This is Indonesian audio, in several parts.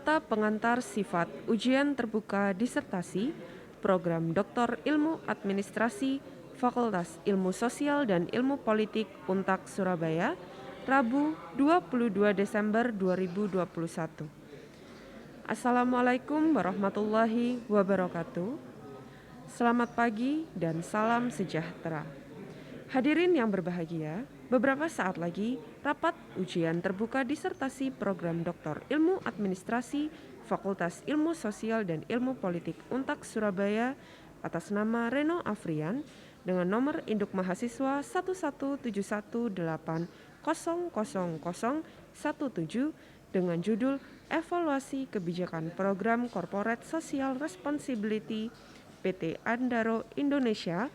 Kata pengantar sifat ujian terbuka disertasi Program Doktor Ilmu Administrasi Fakultas Ilmu Sosial dan Ilmu Politik Untak Surabaya, Rabu 22 Desember 2021. Assalamualaikum warahmatullahi wabarakatuh. Selamat pagi dan salam sejahtera. Hadirin yang berbahagia, beberapa saat lagi rapat ujian terbuka disertasi Program Doktor Ilmu Administrasi Fakultas Ilmu Sosial dan Ilmu Politik Untak Surabaya atas nama Reno Afrian dengan nomor induk mahasiswa 11718000017 dengan judul Evaluasi Kebijakan Program Corporate Social Responsibility PT Andaro Indonesia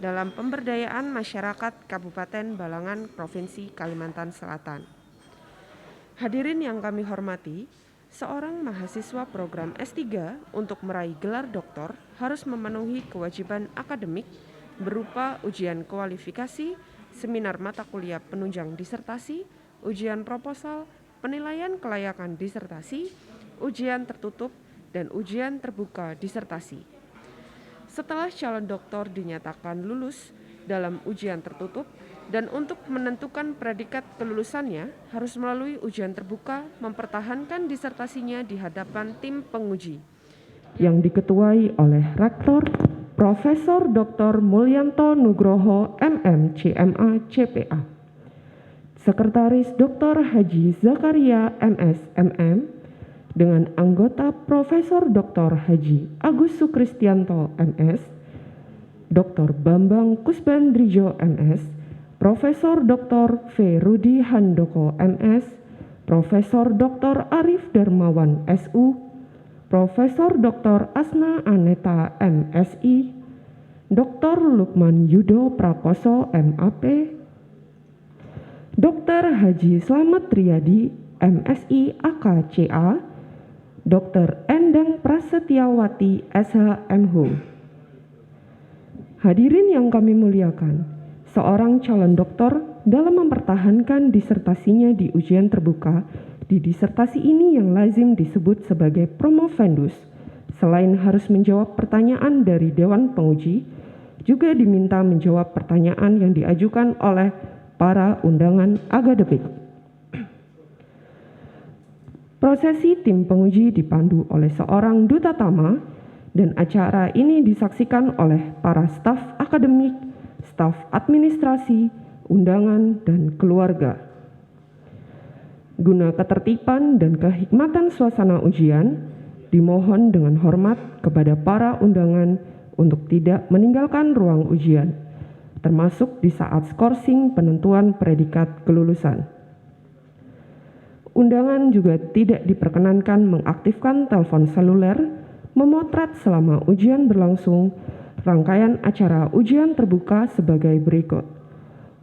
dalam pemberdayaan masyarakat Kabupaten Balangan, Provinsi Kalimantan Selatan. Hadirin yang kami hormati, seorang mahasiswa program S3 untuk meraih gelar doktor harus memenuhi kewajiban akademik berupa ujian kualifikasi, seminar mata kuliah penunjang disertasi, ujian proposal, penilaian kelayakan disertasi, ujian tertutup, dan ujian terbuka disertasi. Setelah calon doktor dinyatakan lulus dalam ujian tertutup dan untuk menentukan predikat kelulusannya harus melalui ujian terbuka mempertahankan disertasinya di hadapan tim penguji yang diketuai oleh Rektor Profesor Dr. Mulyanto Nugroho MM CMA CPA, Sekretaris Dr. Haji Zakaria MS MM, dengan anggota Profesor Dr. Haji Agus Sukristianto MS, Dr. Bambang Kusbandrijo MS, Profesor Dr. V. Rudi Handoko MS, Profesor Dr. Arif Darmawan SU, Profesor Dr. Asna Aneta MSI, Dr. Lukman Yudo Prakoso MAP, Dr. Haji Slamet Riyadi MSI AKCA, Dr. Endang Prasetyawati SHMH. Hadirin yang kami muliakan, seorang calon doktor dalam mempertahankan disertasinya di ujian terbuka, di disertasi ini yang lazim disebut sebagai promovendus, selain harus menjawab pertanyaan dari Dewan Penguji, juga diminta menjawab pertanyaan yang diajukan oleh para undangan akademik. Prosesi tim penguji dipandu oleh seorang duta tama dan acara ini disaksikan oleh para staf akademik, staf administrasi, undangan, dan keluarga. Guna ketertiban dan kehikmatan suasana ujian, dimohon dengan hormat kepada para undangan untuk tidak meninggalkan ruang ujian, termasuk di saat skorsing penentuan predikat kelulusan. Undangan juga tidak diperkenankan mengaktifkan telepon seluler, memotret selama ujian berlangsung. Rangkaian acara ujian terbuka sebagai berikut: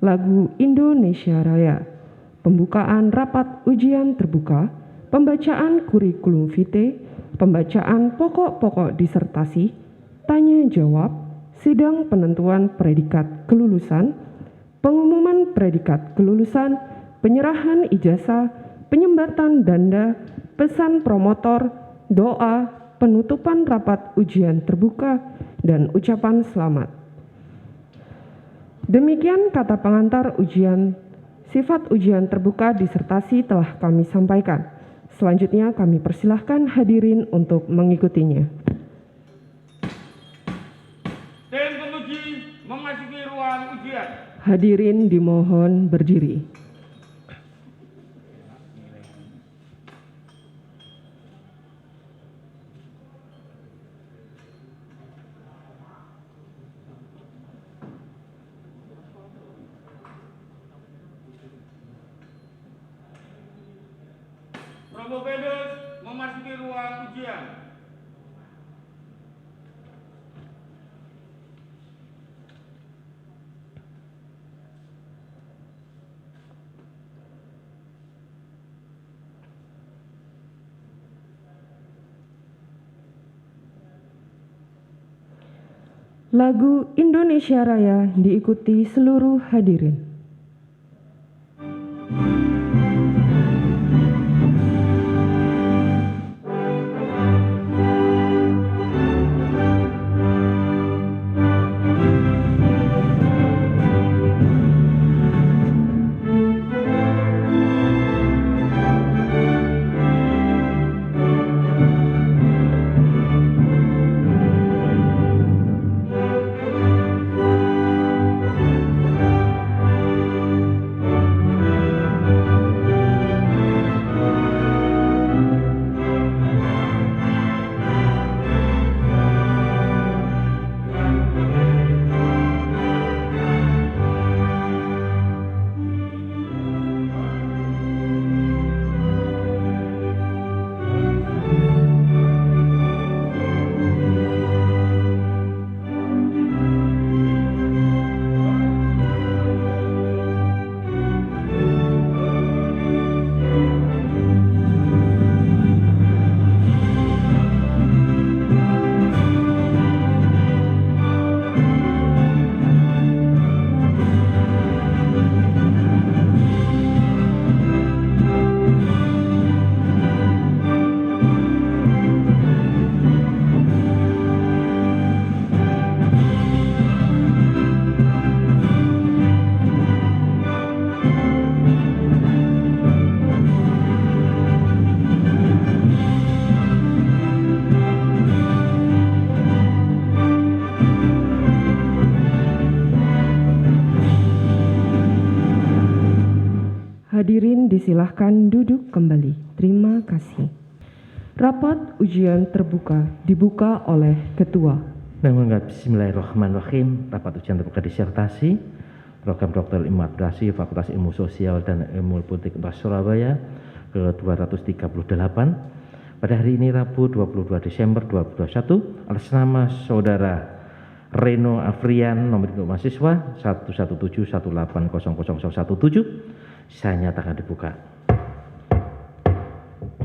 lagu Indonesia Raya, pembukaan rapat ujian terbuka, pembacaan kurikulum vitae, pembacaan pokok-pokok disertasi, tanya jawab, sidang penentuan predikat kelulusan, pengumuman predikat kelulusan, penyerahan ijazah, penyembatan danda, pesan promotor, doa, penutupan rapat ujian terbuka, dan ucapan selamat. Demikian kata pengantar ujian, sifat ujian terbuka disertasi telah kami sampaikan. Selanjutnya kami persilahkan hadirin untuk mengikutinya. Tim penguji memasuki ruang ujian. Hadirin dimohon berdiri. Promovendus memasuki ruang ujian. Lagu Indonesia Raya diikuti seluruh hadirin. disilahkan duduk kembali. Terima kasih. Rapat ujian terbuka dibuka oleh Ketua. Bismillahirrahmanirrahim. Rapat ujian terbuka disertasi Program Doktor Ilmu Administrasi Fakultas Ilmu Sosial dan Ilmu Politik Surabaya ke-238 pada hari ini Rabu 22 Desember 2021 atas nama Saudara Reno Afrian nomor induk mahasiswa 117180017 saya nyatakan dibuka.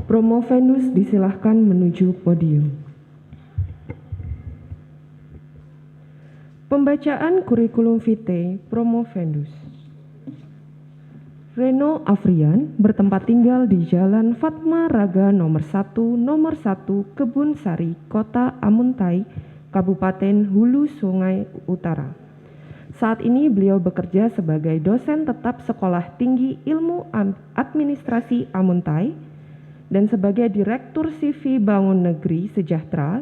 Promovendus disilahkan menuju podium. Pembacaan kurikulum vitae Promovendus. Reno Afrian bertempat tinggal di Jalan Fatma Raga nomor 1 Kebun Sari, Kota Amuntai, Kabupaten Hulu Sungai Utara. Saat ini beliau bekerja sebagai dosen tetap Sekolah Tinggi Ilmu Administrasi Amuntai dan sebagai Direktur CV Bangun Negeri Sejahtera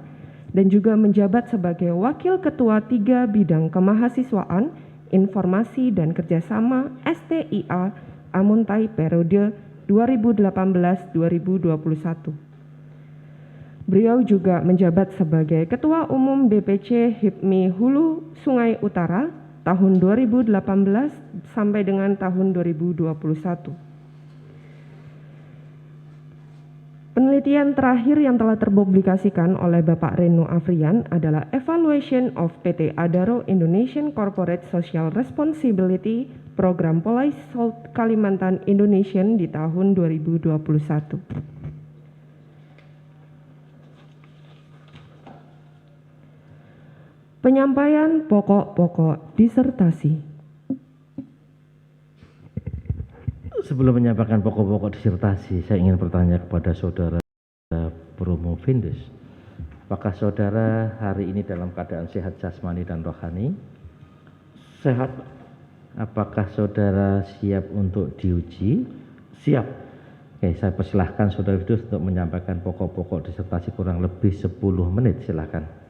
dan juga menjabat sebagai Wakil Ketua 3 Bidang Kemahasiswaan, Informasi dan Kerjasama STIA Amuntai periode 2018-2021. Beliau juga menjabat sebagai Ketua Umum DPC HIPMI Hulu Sungai Utara tahun 2018 sampai dengan tahun 2021. Penelitian terakhir yang telah terpublikasikan oleh Bapak Reno Afrian adalah Evaluation of PT Adaro Indonesian Corporate Social Responsibility Program Polai Salt Kalimantan Indonesian di tahun 2021. Penyampaian pokok-pokok disertasi. Sebelum menyampaikan pokok-pokok disertasi, saya ingin bertanya kepada Saudara Promovendus. Apakah Saudara hari ini dalam keadaan sehat jasmani dan rohani? Sehat. Apakah Saudara siap untuk diuji? Siap. Oke, saya persilahkan Saudara Promovendus untuk menyampaikan pokok-pokok disertasi kurang lebih 10 menit. Silakan.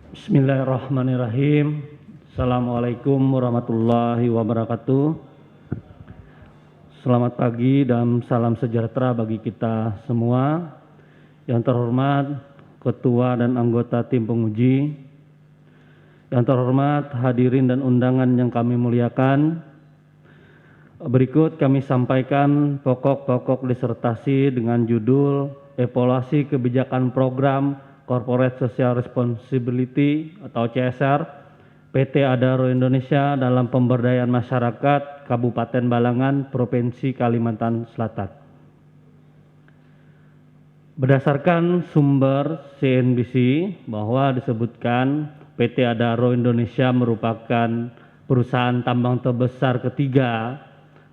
Bismillahirrahmanirrahim. Assalamualaikum warahmatullahi wabarakatuh. Selamat pagi dan salam sejahtera bagi kita semua. Yang terhormat Ketua dan anggota tim penguji, yang terhormat hadirin dan undangan yang kami muliakan. Berikut kami sampaikan pokok-pokok disertasi dengan judul Evaluasi Kebijakan Program Corporate Social Responsibility atau CSR PT Adaro Indonesia dalam pemberdayaan masyarakat Kabupaten Balangan, Provinsi Kalimantan Selatan. Berdasarkan sumber CNBC bahwa disebutkan PT Adaro Indonesia merupakan perusahaan tambang terbesar ketiga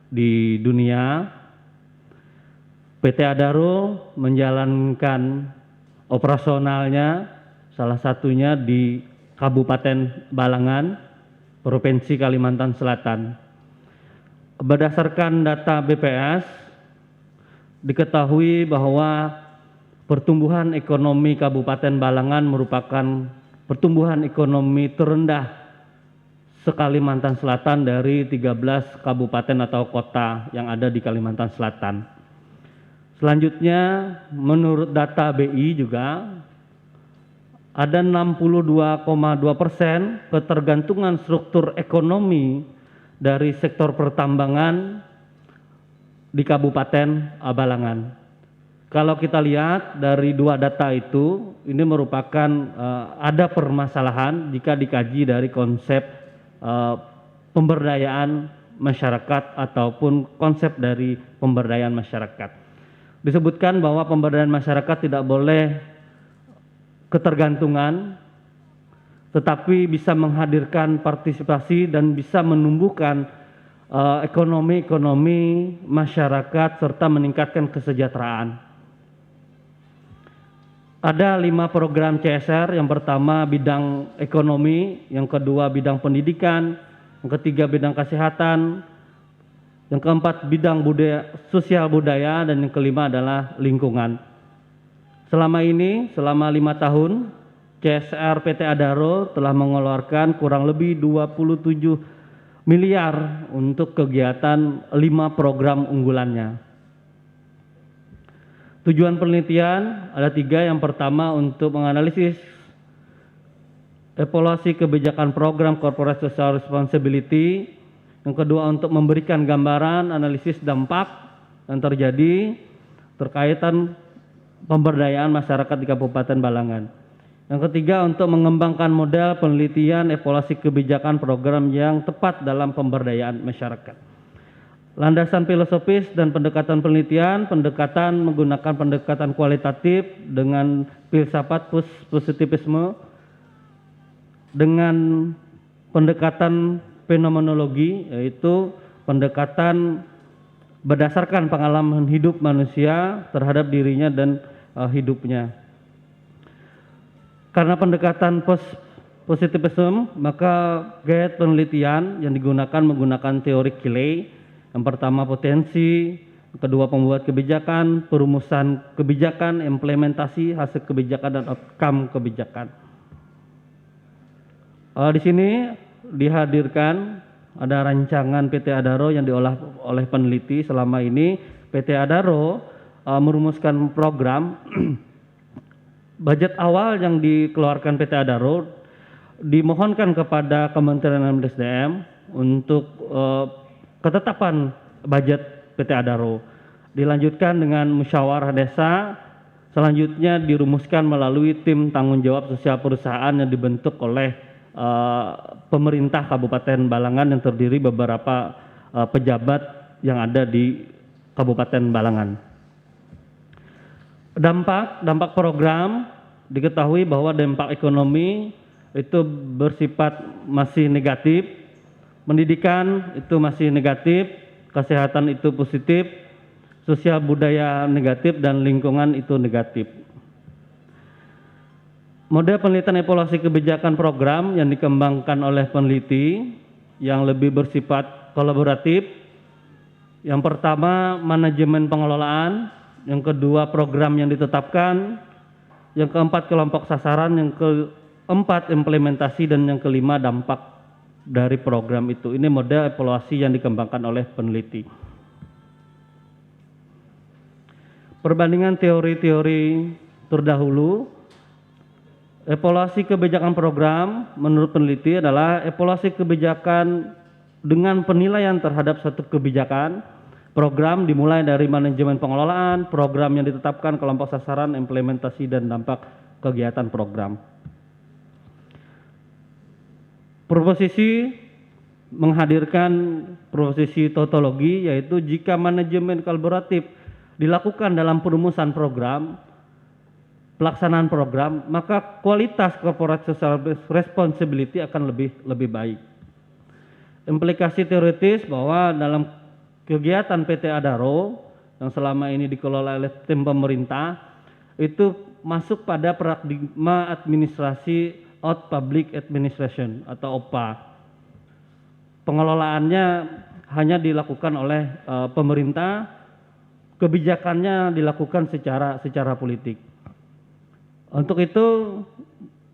di dunia. PT Adaro menjalankan operasionalnya salah satunya di Kabupaten Balangan, Provinsi Kalimantan Selatan. Berdasarkan data BPS, diketahui bahwa pertumbuhan ekonomi Kabupaten Balangan merupakan pertumbuhan ekonomi terendah se-Kalimantan Selatan dari 13 kabupaten atau kota yang ada di Kalimantan Selatan. Selanjutnya, menurut data BI juga, ada 62,2% ketergantungan struktur ekonomi dari sektor pertambangan di Kabupaten Balangan. Kalau kita lihat dari dua data itu, ini merupakan ada permasalahan jika dikaji dari konsep pemberdayaan masyarakat ataupun konsep dari pemberdayaan masyarakat. Disebutkan bahwa pemberdayaan masyarakat tidak boleh ketergantungan, tetapi bisa menghadirkan partisipasi dan bisa menumbuhkan ekonomi masyarakat serta meningkatkan kesejahteraan. Ada 5 program CSR, yang pertama bidang ekonomi, yang kedua bidang pendidikan, yang ketiga bidang kesehatan, yang keempat bidang sosial budaya, dan yang kelima adalah lingkungan. Selama 5 tahun, CSR PT Adaro telah mengeluarkan kurang lebih 27 miliar untuk kegiatan 5 program unggulannya. Tujuan penelitian ada 3. Yang pertama untuk menganalisis evaluasi kebijakan program Corporate Social Responsibility. Yang kedua untuk memberikan gambaran analisis dampak yang terjadi terkaitan pemberdayaan masyarakat di Kabupaten Balangan. Yang ketiga untuk mengembangkan model penelitian evaluasi kebijakan program yang tepat dalam pemberdayaan masyarakat. Landasan filosofis dan pendekatan penelitian, pendekatan menggunakan pendekatan kualitatif dengan filsafat positivisme, dengan pendekatan fenomenologi, yaitu pendekatan berdasarkan pengalaman hidup manusia terhadap dirinya dan hidupnya. Karena pendekatan positivisme, maka gaya penelitian yang digunakan menggunakan teori Kiley. Yang pertama potensi, yang kedua pembuat kebijakan, perumusan kebijakan, implementasi hasil kebijakan dan outcome kebijakan. Di sini dihadirkan ada rancangan PT Adaro yang diolah oleh peneliti. Selama ini PT Adaro merumuskan program. Budget awal yang dikeluarkan PT Adaro dimohonkan kepada Kementerian SDM untuk ketetapan budget PT Adaro. Dilanjutkan dengan musyawarah desa, selanjutnya dirumuskan melalui tim tanggung jawab sosial perusahaan yang dibentuk oleh pemerintah Kabupaten Balangan yang terdiri beberapa pejabat yang ada di Kabupaten Balangan. Dampak program diketahui bahwa dampak ekonomi itu bersifat masih negatif, pendidikan itu masih negatif, kesehatan itu positif, sosial budaya negatif, dan lingkungan itu negatif. Model penelitian evaluasi kebijakan program yang dikembangkan oleh peneliti yang lebih bersifat kolaboratif. Yang pertama manajemen pengelolaan, yang kedua program yang ditetapkan, yang keempat kelompok sasaran, yang keempat implementasi, dan yang kelima dampak dari program itu. Ini model evaluasi yang dikembangkan oleh peneliti. Perbandingan teori-teori terdahulu, evaluasi kebijakan program menurut peneliti adalah evaluasi kebijakan dengan penilaian terhadap satu kebijakan program dimulai dari manajemen pengelolaan, program yang ditetapkan, kelompok sasaran, implementasi, dan dampak kegiatan program. Proposisi menghadirkan proposisi tautologi, yaitu jika manajemen kolaboratif dilakukan dalam perumusan program, pelaksanaan program, maka kualitas corporate social responsibility akan lebih baik. Implikasi teoritis bahwa dalam kegiatan PT Adaro yang selama ini dikelola oleh tim pemerintah itu masuk pada paradigma administrasi out public administration atau OPA. Pengelolaannya hanya dilakukan oleh pemerintah, kebijakannya dilakukan secara politik. Untuk itu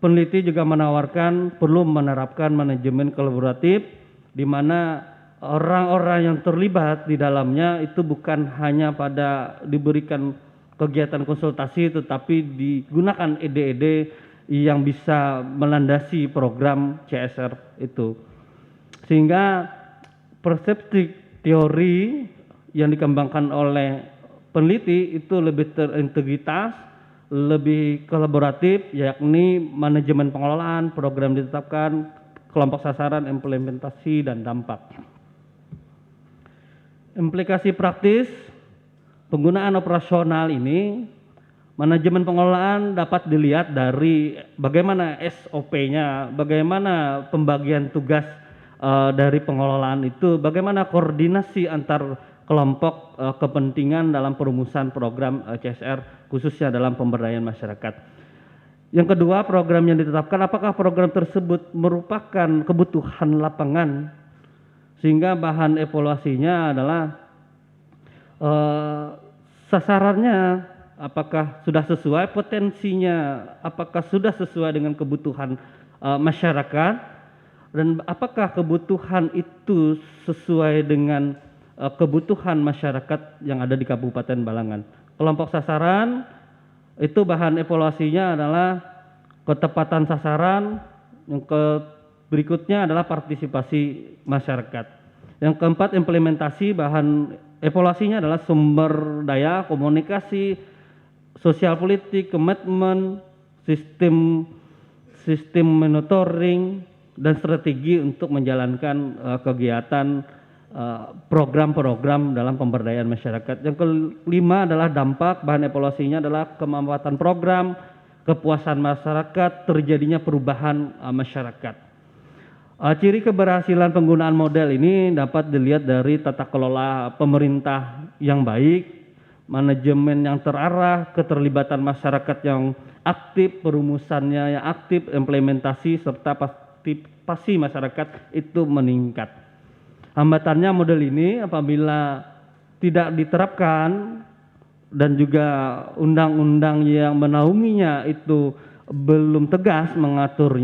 peneliti juga menawarkan perlu menerapkan manajemen kolaboratif di mana orang-orang yang terlibat di dalamnya itu bukan hanya pada diberikan kegiatan konsultasi, tetapi digunakan ide-ide yang bisa melandasi program CSR itu. Sehingga persepsi teori yang dikembangkan oleh peneliti itu lebih terintegritas, lebih kolaboratif, yakni manajemen pengelolaan, program ditetapkan, kelompok sasaran, implementasi, dan dampak. Implikasi praktis penggunaan operasional ini, manajemen pengelolaan dapat dilihat dari bagaimana SOP-nya, bagaimana pembagian tugas dari pengelolaan itu, bagaimana koordinasi antar kelompok kepentingan dalam perumusan program CSR khususnya dalam pemberdayaan masyarakat. Yang kedua, program yang ditetapkan apakah program tersebut merupakan kebutuhan lapangan, sehingga bahan evaluasinya adalah sasarannya apakah sudah sesuai, potensinya apakah sudah sesuai dengan kebutuhan masyarakat, dan apakah kebutuhan itu sesuai dengan kebutuhan masyarakat yang ada di Kabupaten Balangan. Kelompok sasaran itu bahan evaluasinya adalah ketepatan sasaran, yang berikutnya adalah partisipasi masyarakat. Yang keempat, implementasi bahan evaluasinya adalah sumber daya, komunikasi, sosial politik, komitmen, sistem monitoring, dan strategi untuk menjalankan kegiatan program-program dalam pemberdayaan masyarakat. Yang kelima adalah dampak, bahan evaluasinya adalah kemanfaatan program, kepuasan masyarakat, terjadinya perubahan masyarakat. Ciri keberhasilan penggunaan model ini dapat dilihat dari tata kelola pemerintah yang baik, manajemen yang terarah, keterlibatan masyarakat yang aktif, perumusannya yang aktif, implementasi, serta partisipasi masyarakat itu meningkat. Hambatannya model ini apabila tidak diterapkan dan juga undang-undang yang menaunginya itu belum tegas mengatur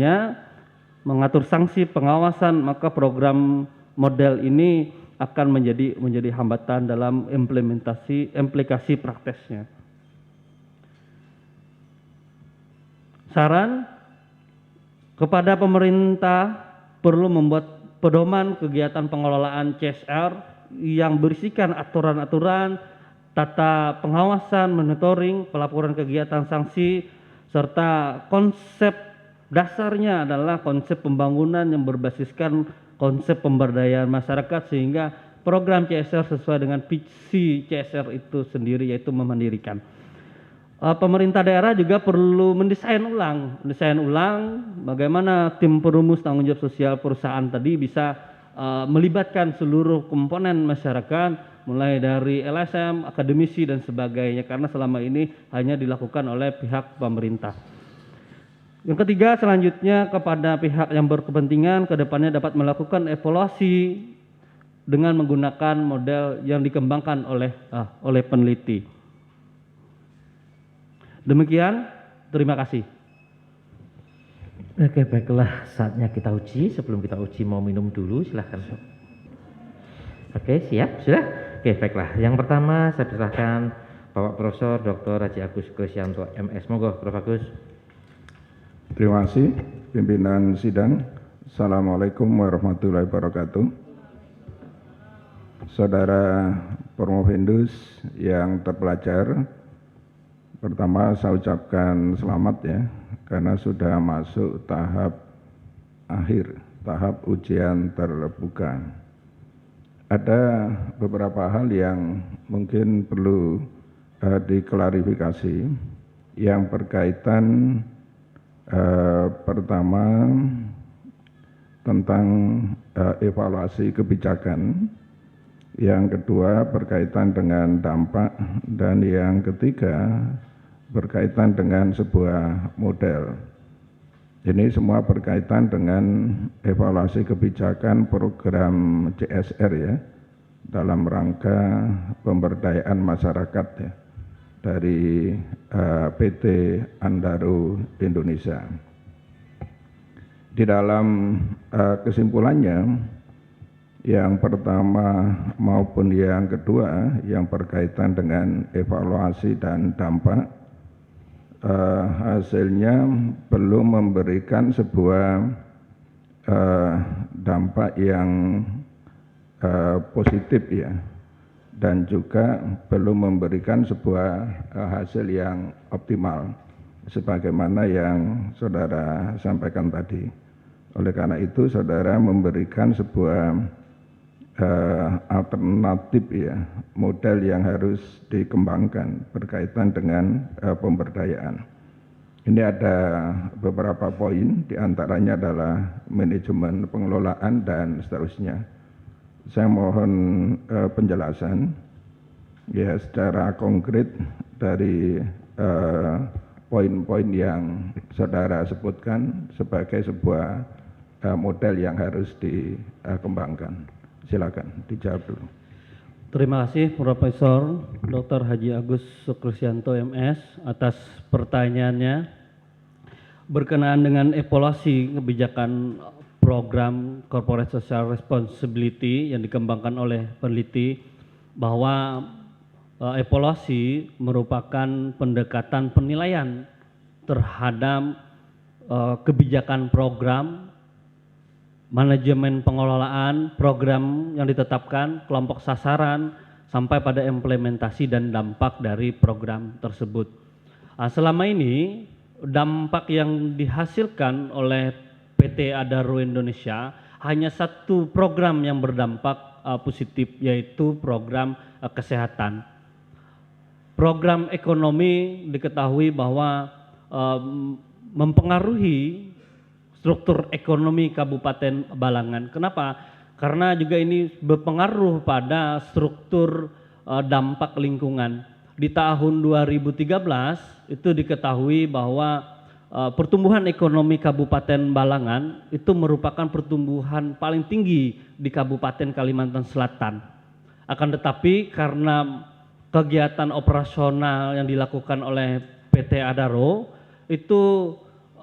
sanksi pengawasan, maka program model ini akan menjadi hambatan dalam implikasi prakteknya. Saran kepada pemerintah perlu membuat pedoman kegiatan pengelolaan CSR yang berisikan aturan-aturan, tata pengawasan, monitoring, pelaporan kegiatan sanksi, serta konsep dasarnya adalah konsep pembangunan yang berbasiskan konsep pemberdayaan masyarakat, sehingga program CSR sesuai dengan visi CSR itu sendiri, yaitu memandirikan. Pemerintah daerah juga perlu mendesain ulang bagaimana tim perumus tanggung jawab sosial perusahaan tadi bisa melibatkan seluruh komponen masyarakat, mulai dari LSM, akademisi, dan sebagainya, karena selama ini hanya dilakukan oleh pihak pemerintah. Yang ketiga, selanjutnya kepada pihak yang berkepentingan kedepannya dapat melakukan evaluasi dengan menggunakan model yang dikembangkan oleh peneliti. Demikian, terima kasih. Oke, baiklah, saatnya kita uji. Sebelum kita uji mau minum dulu, silahkan. Oke, siap? Sudah? Oke, baiklah. Yang pertama saya persilahkan Bapak Profesor Dr. Haji Agus Krisyanto MS. Monggo, Prof. Agus. Terima kasih pimpinan sidang. Assalamualaikum warahmatullahi wabarakatuh. Saudara Promovendus yang terpelajar, pertama saya ucapkan selamat ya, karena sudah masuk tahap akhir, tahap ujian terbuka. Ada beberapa hal yang mungkin perlu diklarifikasi, yang berkaitan pertama tentang evaluasi kebijakan, yang kedua berkaitan dengan dampak, dan yang ketiga berkaitan dengan sebuah model. Ini semua berkaitan dengan evaluasi kebijakan program CSR ya, dalam rangka pemberdayaan masyarakat ya, dari PT Andaro Indonesia. Di dalam kesimpulannya, yang pertama maupun yang kedua yang berkaitan dengan evaluasi dan dampak, hasilnya belum memberikan sebuah dampak yang positif ya, dan juga belum memberikan sebuah hasil yang optimal sebagaimana yang saudara sampaikan tadi. Oleh karena itu saudara memberikan sebuah alternatif ya, model yang harus dikembangkan berkaitan dengan pemberdayaan. Ini ada beberapa poin, diantaranya adalah manajemen pengelolaan dan seterusnya. Saya mohon penjelasan ya secara konkret dari poin-poin yang saudara sebutkan sebagai sebuah model yang harus dikembangkan. Silakan dijawab dulu. Terima kasih Profesor Dr. Haji Agus Krisyanto MS atas pertanyaannya berkenaan dengan evaluasi kebijakan program Corporate Social Responsibility yang dikembangkan oleh peneliti, bahwa evaluasi merupakan pendekatan penilaian terhadap kebijakan program, manajemen pengelolaan program yang ditetapkan, kelompok sasaran, sampai pada implementasi dan dampak dari program tersebut. Selama ini dampak yang dihasilkan oleh PT Adaro Indonesia hanya satu program yang berdampak positif, yaitu program kesehatan. Program ekonomi diketahui bahwa mempengaruhi struktur ekonomi Kabupaten Balangan. Kenapa? Karena juga ini berpengaruh pada struktur dampak lingkungan. Di tahun 2013 itu diketahui bahwa pertumbuhan ekonomi Kabupaten Balangan itu merupakan pertumbuhan paling tinggi di Kabupaten Kalimantan Selatan. Akan tetapi karena kegiatan operasional yang dilakukan oleh PT Adaro itu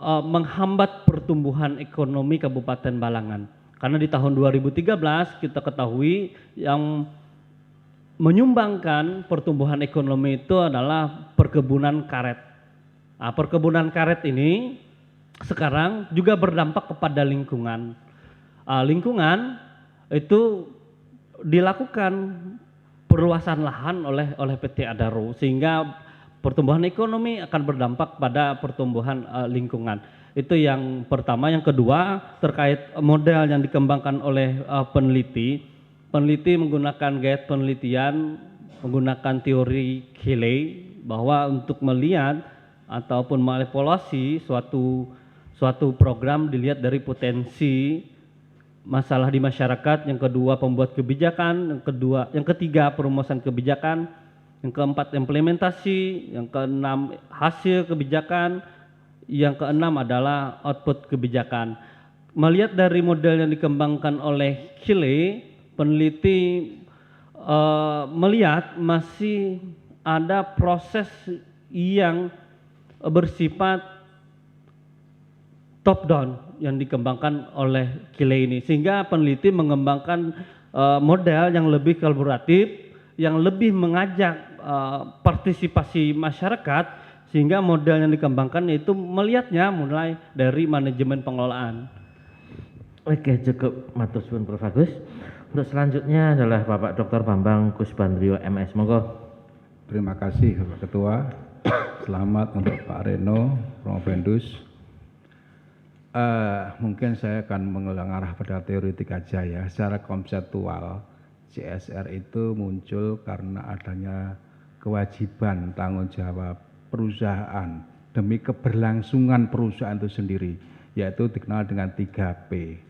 menghambat pertumbuhan ekonomi Kabupaten Balangan. Karena di tahun 2013 kita ketahui yang menyumbangkan pertumbuhan ekonomi itu adalah perkebunan karet. Nah, perkebunan karet ini sekarang juga berdampak kepada lingkungan. Lingkungan itu dilakukan perluasan lahan oleh PT Adaro, sehingga pertumbuhan ekonomi akan berdampak pada pertumbuhan lingkungan. Itu yang pertama. Yang kedua, terkait model yang dikembangkan oleh peneliti. Peneliti menggunakan gaya penelitian, menggunakan teori Cayley, bahwa untuk melihat ataupun mengevaluasi suatu program dilihat dari potensi masalah di masyarakat, yang kedua pembuat kebijakan, yang ketiga perumusan kebijakan, yang keempat implementasi, yang keenam hasil kebijakan, yang keenam adalah output kebijakan. Melihat dari model yang dikembangkan oleh Cayley, peneliti melihat masih ada proses yang bersifat top down yang dikembangkan oleh Cayley ini, sehingga peneliti mengembangkan model yang lebih kolaboratif, yang lebih mengajak partisipasi masyarakat, sehingga model yang dikembangkan itu melihatnya mulai dari manajemen pengelolaan. Oke, cukup matur suwun Prof. Agus. Untuk selanjutnya adalah Bapak Dr. Bambang Kusbandrio MS. Monggo. Terima kasih Bapak Ketua. Selamat untuk Pak Reno, Prof. Vendus. Mungkin saya akan mengulang arah pada teoretik aja ya. Secara konseptual, CSR itu muncul karena adanya kewajiban tanggung jawab perusahaan demi keberlangsungan perusahaan itu sendiri, yaitu dikenal dengan 3P.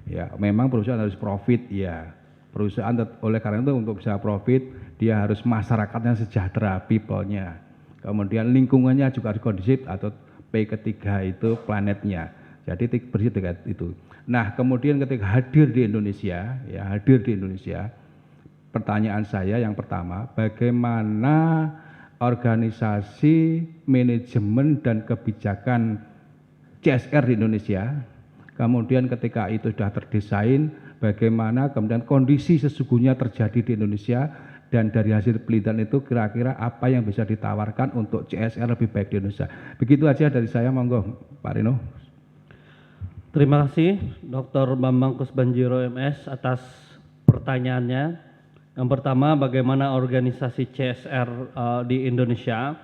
Ya, memang perusahaan harus profit, ya. Perusahaan oleh karena itu untuk bisa profit, dia harus masyarakatnya sejahtera, people-nya. Kemudian lingkungannya juga harus kondusif, atau P ketiga itu planetnya. Jadi bersih dengan itu. Nah, kemudian ketika hadir di Indonesia, pertanyaan saya yang pertama, bagaimana organisasi manajemen dan kebijakan CSR di Indonesia? Kemudian ketika itu sudah terdesain, bagaimana kemudian kondisi sesungguhnya terjadi di Indonesia, dan dari hasil penelitian itu kira-kira apa yang bisa ditawarkan untuk CSR lebih baik di Indonesia. Begitu aja dari saya, monggo Pak Reno. Terima kasih Dr. Bambang Kusbandrio MS atas pertanyaannya. Yang pertama, bagaimana organisasi CSR di Indonesia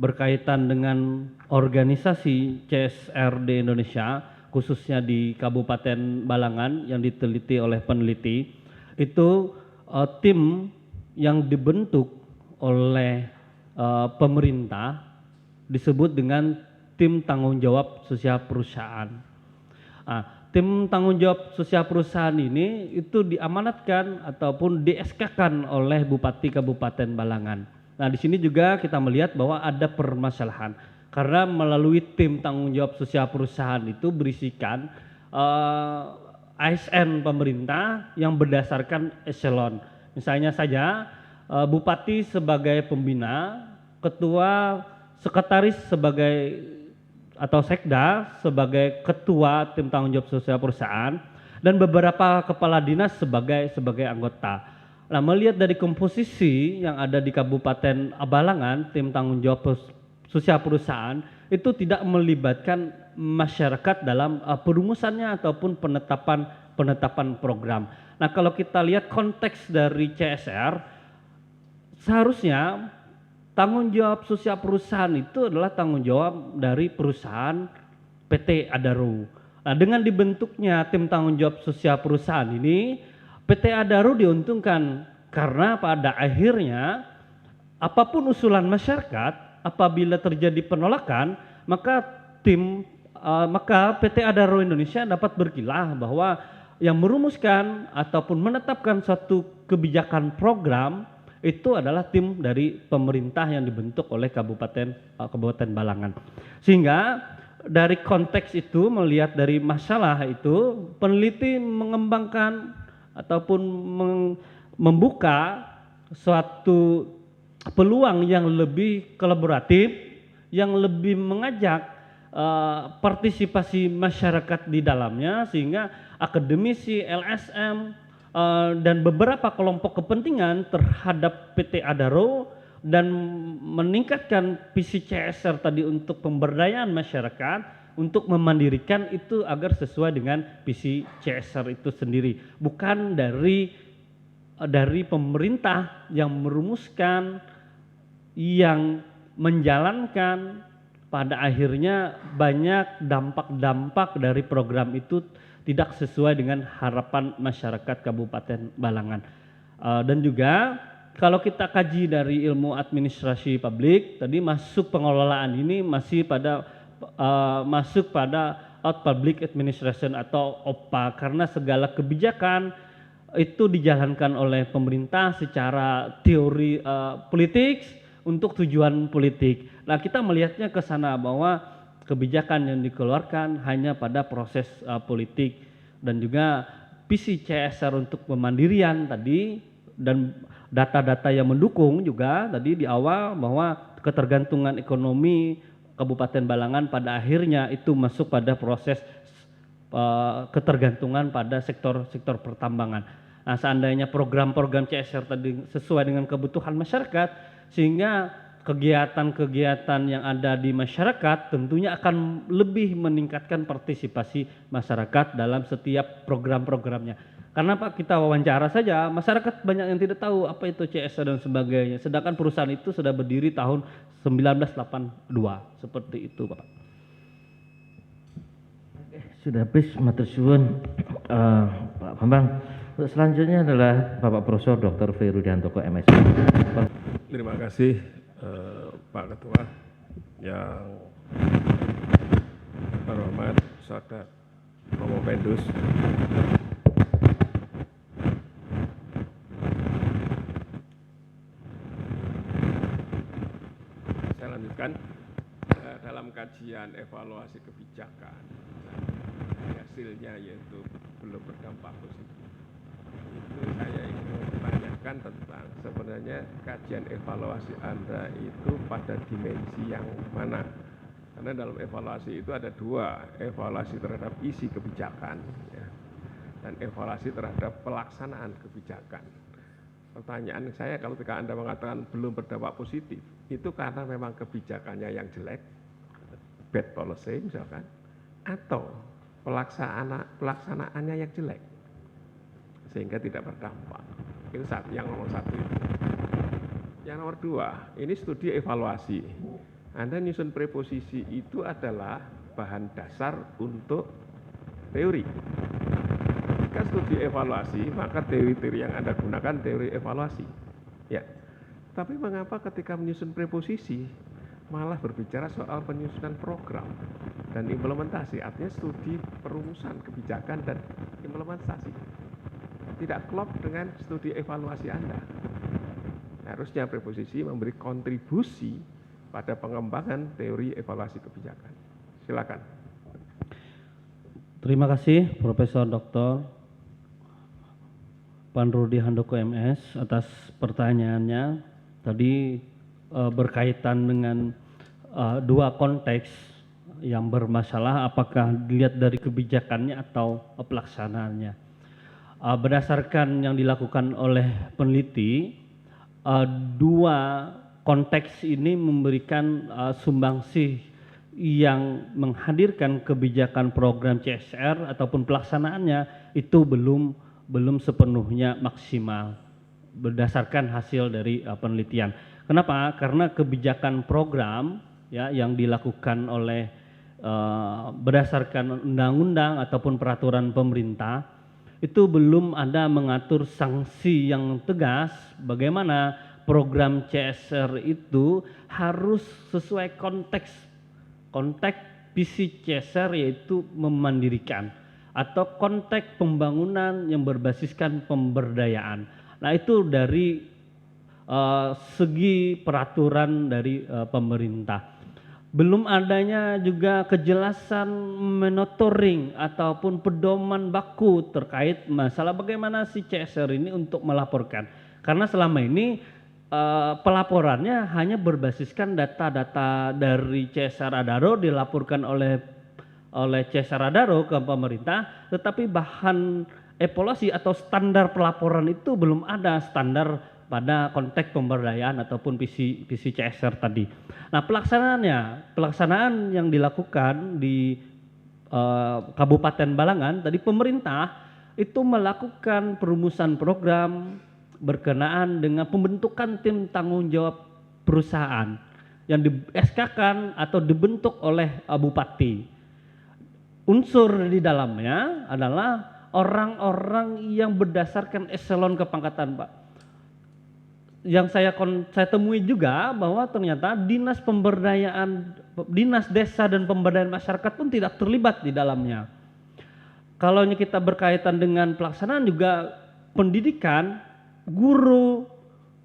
berkaitan dengan organisasi CSR di Indonesia, khususnya di Kabupaten Balangan yang diteliti oleh peneliti. Itu tim yang dibentuk oleh pemerintah disebut dengan tim tanggung jawab sosial perusahaan. Tim tanggung jawab sosial perusahaan ini itu diamanatkan ataupun di-SK-kan oleh Bupati Kabupaten Balangan. Nah, di sini juga kita melihat bahwa ada permasalahan karena melalui tim tanggung jawab sosial perusahaan itu berisikan ASN pemerintah yang berdasarkan eselon. Misalnya saja Bupati sebagai pembina, ketua sekretaris sebagai atau Sekda sebagai ketua tim tanggung jawab sosial perusahaan dan beberapa kepala dinas sebagai anggota. Nah, melihat dari komposisi yang ada di Kabupaten Balangan, tim tanggung jawab sosial perusahaan itu tidak melibatkan masyarakat dalam perumusannya ataupun penetapan program. Nah, kalau kita lihat konteks dari CSR, seharusnya tanggung jawab sosial perusahaan itu adalah tanggung jawab dari perusahaan PT Adaro. Nah, dengan dibentuknya tim tanggung jawab sosial perusahaan ini, PT Adaro diuntungkan karena pada akhirnya apapun usulan masyarakat, apabila terjadi penolakan, maka PT Adaro Indonesia dapat berkilah bahwa yang merumuskan ataupun menetapkan suatu kebijakan program itu adalah tim dari pemerintah yang dibentuk oleh Kabupaten Balangan. Sehingga dari konteks itu, melihat dari masalah itu, peneliti mengembangkan ataupun membuka suatu peluang yang lebih kolaboratif, yang lebih mengajak partisipasi masyarakat di dalamnya, sehingga akademisi, LSM, dan beberapa kelompok kepentingan terhadap PT Adaro dan meningkatkan visi CSR tadi untuk pemberdayaan masyarakat, untuk memandirikan itu agar sesuai dengan visi CSR itu sendiri, bukan dari pemerintah yang merumuskan, yang menjalankan. Pada akhirnya banyak dampak-dampak dari program itu tidak sesuai dengan harapan masyarakat Kabupaten Balangan. Dan juga kalau kita kaji dari ilmu administrasi publik, tadi masuk pengelolaan ini masuk pada out public administration atau OPA, karena segala kebijakan itu dijalankan oleh pemerintah secara teori politik untuk tujuan politik. Nah, kita melihatnya ke sana bahwa kebijakan yang dikeluarkan hanya pada proses politik, dan juga visi CSR untuk pemandirian tadi dan data-data yang mendukung juga tadi di awal, bahwa ketergantungan ekonomi Kabupaten Balangan pada akhirnya itu masuk pada proses ketergantungan pada sektor pertambangan. Nah, seandainya program-program CSR tadi sesuai dengan kebutuhan masyarakat, sehingga kegiatan-kegiatan yang ada di masyarakat tentunya akan lebih meningkatkan partisipasi masyarakat dalam setiap program-programnya. Karena Pak, kita wawancara saja, masyarakat banyak yang tidak tahu apa itu CSR dan sebagainya. Sedangkan perusahaan itu sudah berdiri tahun 1982, seperti itu Bapak. Sudah habis, matur suwun Pak Bambang. Untuk selanjutnya adalah Bapak Profesor Dr. Ferudiantoko MS. Terima kasih Pak Ketua, yang terhormat Saudara Romo Pendus. Saya lanjutkan dalam kajian evaluasi kebijakan, hasilnya yaitu belum berdampak positif. Itu saya ingin menanyakan tentang sebenarnya kajian evaluasi Anda itu pada dimensi yang mana? Karena dalam evaluasi itu ada dua, evaluasi terhadap isi kebijakan ya, dan evaluasi terhadap pelaksanaan kebijakan. Pertanyaan saya, kalau ketika Anda mengatakan belum berdampak positif, itu karena memang kebijakannya yang jelek, bad policy misalkan, atau pelaksanaannya yang jelek sehingga tidak berdampak. Itu yang nomor satu itu. Yang nomor dua, ini studi evaluasi. Anda nyusun preposisi itu adalah bahan dasar untuk teori. Jika studi evaluasi, maka teori-teori yang Anda gunakan teori evaluasi. Ya. Tapi mengapa ketika menyusun preposisi malah berbicara soal penyusunan program dan implementasi, artinya studi perumusan kebijakan dan implementasi. Tidak klop dengan studi evaluasi Anda. Harusnya preposisi memberi kontribusi pada pengembangan teori evaluasi kebijakan. Silakan. Terima kasih Profesor Dr. Panrudi Handoko MS atas pertanyaannya. Tadi berkaitan dengan dua konteks yang bermasalah, apakah dilihat dari kebijakannya atau pelaksanaannya. Berdasarkan yang dilakukan oleh peneliti, dua konteks ini memberikan sumbangsih yang menghadirkan kebijakan program CSR ataupun pelaksanaannya itu belum sepenuhnya maksimal berdasarkan hasil dari penelitian. Kenapa? Karena kebijakan program ya yang dilakukan oleh berdasarkan undang-undang ataupun peraturan pemerintah itu belum ada mengatur sanksi yang tegas bagaimana program CSR itu harus sesuai konteks visi CSR, yaitu memandirikan atau konteks pembangunan yang berbasiskan pemberdayaan. Nah, itu dari segi peraturan dari pemerintah. Belum adanya juga kejelasan monitoring ataupun pedoman baku terkait masalah bagaimana si CSR ini untuk melaporkan. Karena selama ini pelaporannya hanya berbasiskan data-data dari CSR Adaro dilaporkan oleh CSR Adaro ke pemerintah, tetapi bahan evaluasi atau standar pelaporan itu belum ada standar pada konteks pemberdayaan ataupun visi CSR tadi. Nah, pelaksanaan yang dilakukan di Kabupaten Balangan tadi, pemerintah itu melakukan perumusan program berkenaan dengan pembentukan tim tanggung jawab perusahaan yang di SK-kan atau dibentuk oleh bupati. Unsur di dalamnya adalah orang-orang yang berdasarkan eselon kepangkatan, Pak. Yang saya temui juga bahwa ternyata dinas desa dan pemberdayaan masyarakat pun tidak terlibat di dalamnya. Kalau kita berkaitan dengan pelaksanaan juga pendidikan, guru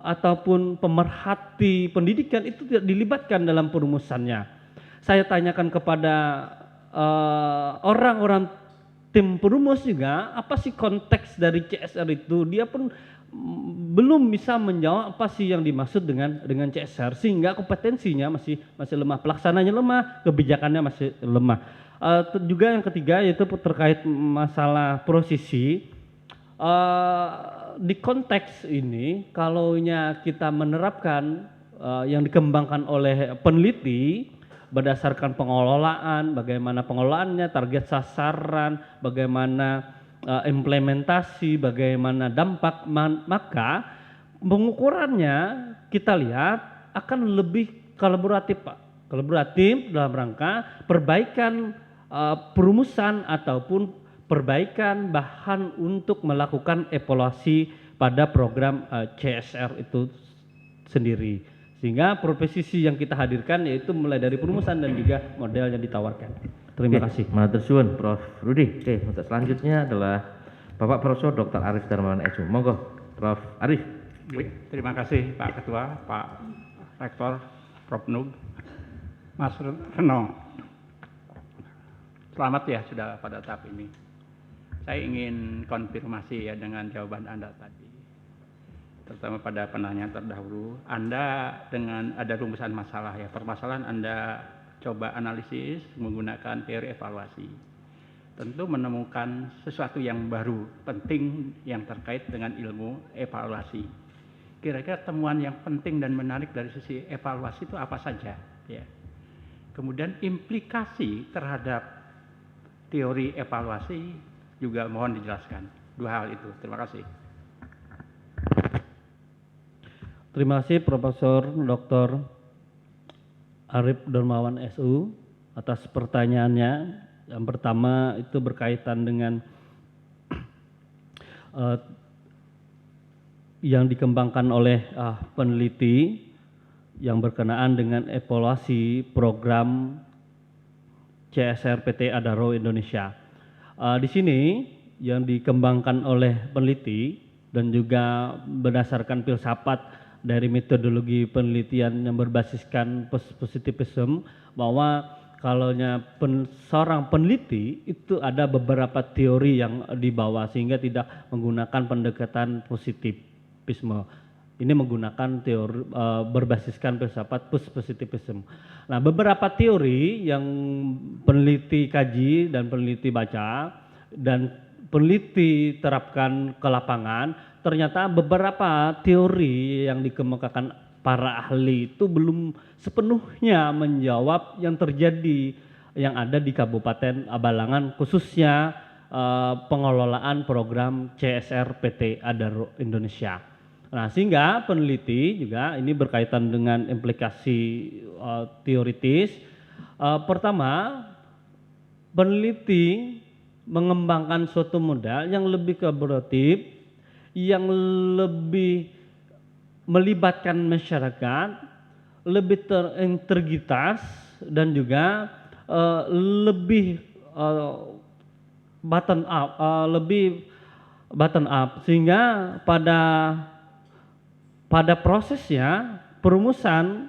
ataupun pemerhati pendidikan itu tidak dilibatkan dalam perumusannya. Saya tanyakan kepada orang-orang tim perumus juga, apa sih konteks dari CSR itu? Dia pun belum bisa menjawab apa sih yang dimaksud dengan CSR, sehingga kompetensinya masih lemah, pelaksananya lemah, kebijakannya masih lemah. Juga yang ketiga yaitu terkait masalah prosesi. Di konteks ini, kalaunya kita menerapkan yang dikembangkan oleh peneliti berdasarkan pengelolaan, bagaimana pengelolaannya, target sasaran, bagaimana implementasi, bagaimana dampak, maka pengukurannya kita lihat akan lebih kolaboratif, Pak. Kolaboratif dalam rangka perbaikan perumusan ataupun perbaikan bahan untuk melakukan evaluasi pada program CSR itu sendiri. Sehingga proposisi yang kita hadirkan yaitu mulai dari perumusan dan juga model yang ditawarkan. Terima kasih. Matur suwun Prof. Rudi. Oke, untuk selanjutnya adalah Bapak Profesor Dr. Arif Darmawan SU. Monggo, Prof. Arif. Terima kasih Pak Ketua, Pak Rektor, Prof. Nug, Mas Reno. Selamat ya sudah pada tahap ini. Saya ingin konfirmasi ya dengan jawaban Anda tadi, terutama pada penanya terdahulu. Anda dengan ada rumusan masalah ya, permasalahan Anda coba analisis menggunakan teori evaluasi. Tentu menemukan sesuatu yang baru, penting yang terkait dengan ilmu evaluasi. Kira-kira temuan yang penting dan menarik dari sisi evaluasi itu apa saja? Ya. Kemudian implikasi terhadap teori evaluasi juga mohon dijelaskan. Dua hal itu. Terima kasih. Terima kasih Profesor Dr. Arif Darmawan SU atas pertanyaannya. Yang pertama itu berkaitan dengan yang dikembangkan oleh peneliti yang berkenaan dengan evaluasi program CSR PT Adaro Indonesia. Di sini yang dikembangkan oleh peneliti dan juga berdasarkan filsafat dari metodologi penelitian yang berbasiskan positivism, bahwa kalaunya seorang peneliti itu ada beberapa teori yang dibawa sehingga tidak menggunakan pendekatan positivisme. Ini menggunakan teori berbasiskan filsafat positivism. Nah, beberapa teori yang peneliti kaji dan peneliti baca dan peneliti terapkan ke lapangan, ternyata beberapa teori yang dikemukakan para ahli itu belum sepenuhnya menjawab yang terjadi yang ada di Kabupaten Balangan, khususnya pengelolaan program CSR PT Adaro Indonesia. Nah, sehingga peneliti juga ini berkaitan dengan implikasi teoritis. Pertama, peneliti mengembangkan suatu modal yang lebih kolaboratif, yang lebih melibatkan masyarakat, lebih terintegritas dan juga lebih bottom up, sehingga pada prosesnya perumusan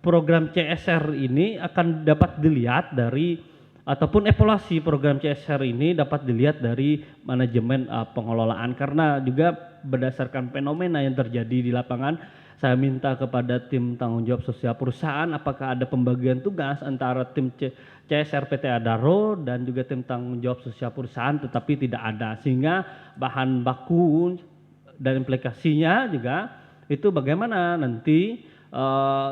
program CSR ini akan dapat dilihat dari ataupun evaluasi program CSR ini dapat dilihat dari manajemen pengelolaan, karena juga berdasarkan fenomena yang terjadi di lapangan. Saya minta kepada tim tanggung jawab sosial perusahaan apakah ada pembagian tugas antara tim CSR PT Adaro dan juga tim tanggung jawab sosial perusahaan, tetapi tidak ada, sehingga bahan baku dan implikasinya juga itu bagaimana nanti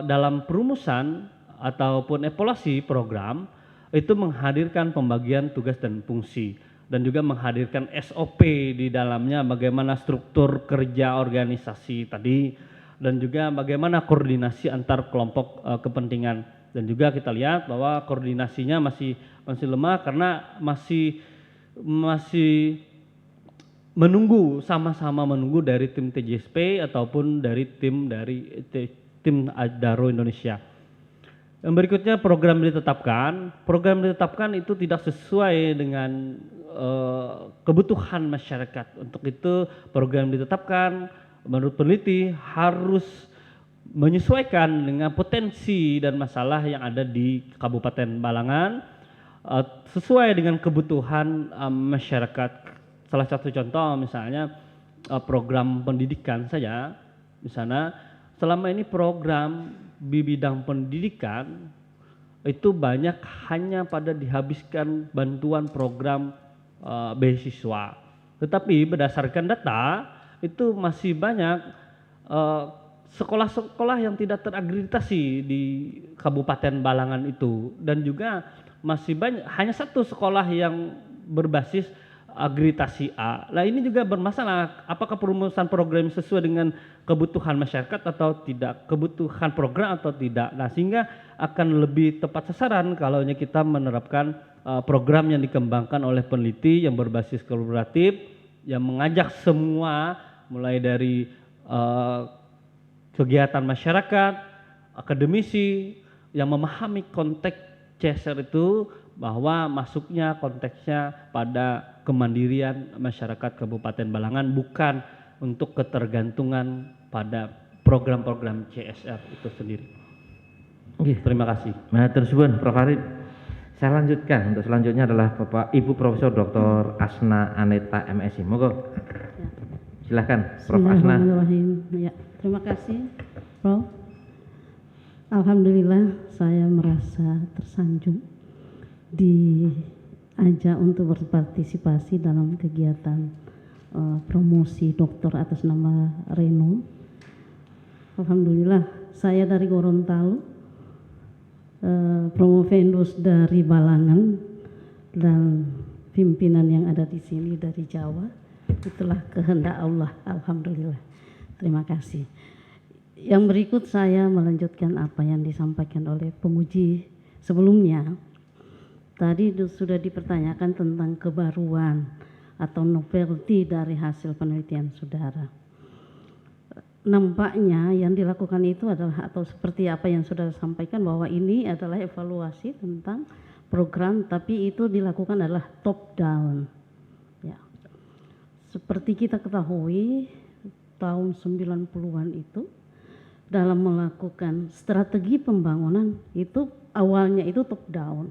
dalam perumusan ataupun evaluasi program itu menghadirkan pembagian tugas dan fungsi dan juga menghadirkan SOP di dalamnya, bagaimana struktur kerja organisasi tadi dan juga bagaimana koordinasi antar kelompok kepentingan. Dan juga kita lihat bahwa koordinasinya masih lemah karena masih sama-sama menunggu dari tim TJSP ataupun dari tim Adaro Indonesia. Yang berikutnya program ditetapkan. Program ditetapkan itu tidak sesuai dengan kebutuhan masyarakat. Untuk itu program ditetapkan menurut peneliti harus menyesuaikan dengan potensi dan masalah yang ada di Kabupaten Balangan, sesuai dengan kebutuhan masyarakat. Salah satu contoh misalnya program pendidikan saja, misalnya selama ini program di bidang pendidikan itu banyak hanya pada dihabiskan bantuan program beasiswa. Tetapi berdasarkan data itu masih banyak sekolah-sekolah yang tidak terakreditasi di Kabupaten Balangan itu, dan juga masih banyak hanya satu sekolah yang berbasis akreditasi A. Nah, ini juga bermasalah, apakah perumusan program sesuai dengan kebutuhan masyarakat atau tidak, kebutuhan program atau tidak. Nah, sehingga akan lebih tepat sasaran kalau kita menerapkan program yang dikembangkan oleh peneliti yang berbasis kolaboratif, yang mengajak semua mulai dari kegiatan masyarakat, akademisi yang memahami konteks CSR itu, bahwa masuknya konteksnya pada kemandirian masyarakat Kabupaten Balangan, bukan untuk ketergantungan pada program-program CSR itu sendiri. Terima kasih. Matur suwun Prof. Arif. Saya lanjutkan, untuk selanjutnya adalah Bapak Ibu Profesor Dr. Asna Aneta MSI. Monggo. Silahkan Prof. Asna. Ya, terima kasih Prof. Alhamdulillah saya merasa tersanjung diajak untuk berpartisipasi dalam kegiatan promosi doktor atas nama Reno. Alhamdulillah saya dari Gorontalo, promovendus dari Balangan, dan pimpinan yang ada di sini dari Jawa. Itulah kehendak Allah. Alhamdulillah. Terima kasih. Yang berikut saya melanjutkan apa yang disampaikan oleh penguji sebelumnya. Tadi sudah dipertanyakan tentang kebaruan atau novelty dari hasil penelitian saudara. Nampaknya yang dilakukan itu adalah, atau seperti apa yang sudah disampaikan, bahwa ini adalah evaluasi tentang program, tapi itu dilakukan adalah top down. Ya. Seperti kita ketahui, tahun 90-an itu dalam melakukan strategi pembangunan itu awalnya itu top down.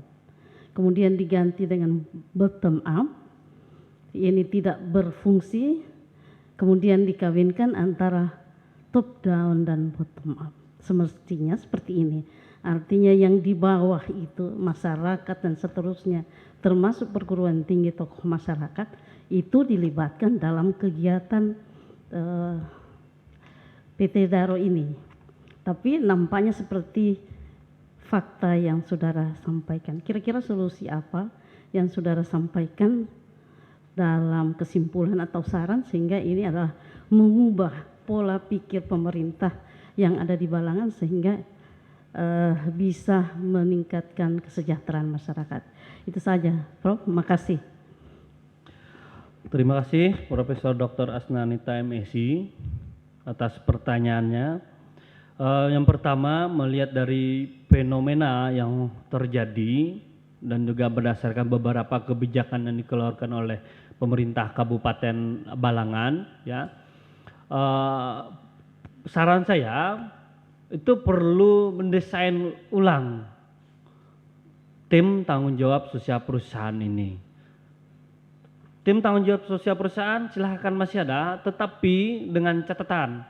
Kemudian diganti dengan bottom up, ini tidak berfungsi, kemudian dikawinkan antara top down dan bottom up. Semestinya seperti ini. Artinya yang di bawah itu masyarakat dan seterusnya, termasuk perguruan tinggi, tokoh masyarakat, itu dilibatkan dalam kegiatan PT Daro ini. Tapi nampaknya seperti fakta yang saudara sampaikan. Kira-kira solusi apa yang saudara sampaikan dalam kesimpulan atau saran sehingga ini adalah mengubah pola pikir pemerintah yang ada di Balangan sehingga bisa meningkatkan kesejahteraan masyarakat. Itu saja, Prof. Makasih. Terima kasih Profesor Dr. Asnanita MSI atas pertanyaannya. Yang pertama, melihat dari fenomena yang terjadi dan juga berdasarkan beberapa kebijakan yang dikeluarkan oleh pemerintah Kabupaten Balangan, ya, saran saya itu perlu mendesain ulang tim tanggung jawab sosial perusahaan ini. Tim tanggung jawab sosial perusahaan silahkan masih ada, tetapi dengan catatan.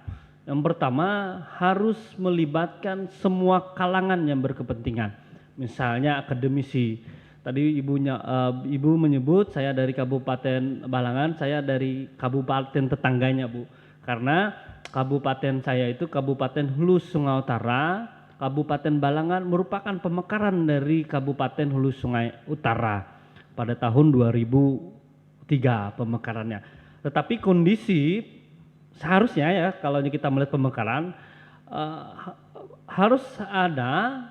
Yang pertama, harus melibatkan semua kalangan yang berkepentingan. Misalnya akademisi. Tadi Ibu menyebut saya dari Kabupaten Balangan, saya dari kabupaten tetangganya, Bu. Karena kabupaten saya itu Kabupaten Hulu Sungai Utara, Kabupaten Balangan merupakan pemekaran dari Kabupaten Hulu Sungai Utara pada tahun 2003 pemekarannya. Tetapi kondisi seharusnya ya kalau kita melihat pemekaran harus ada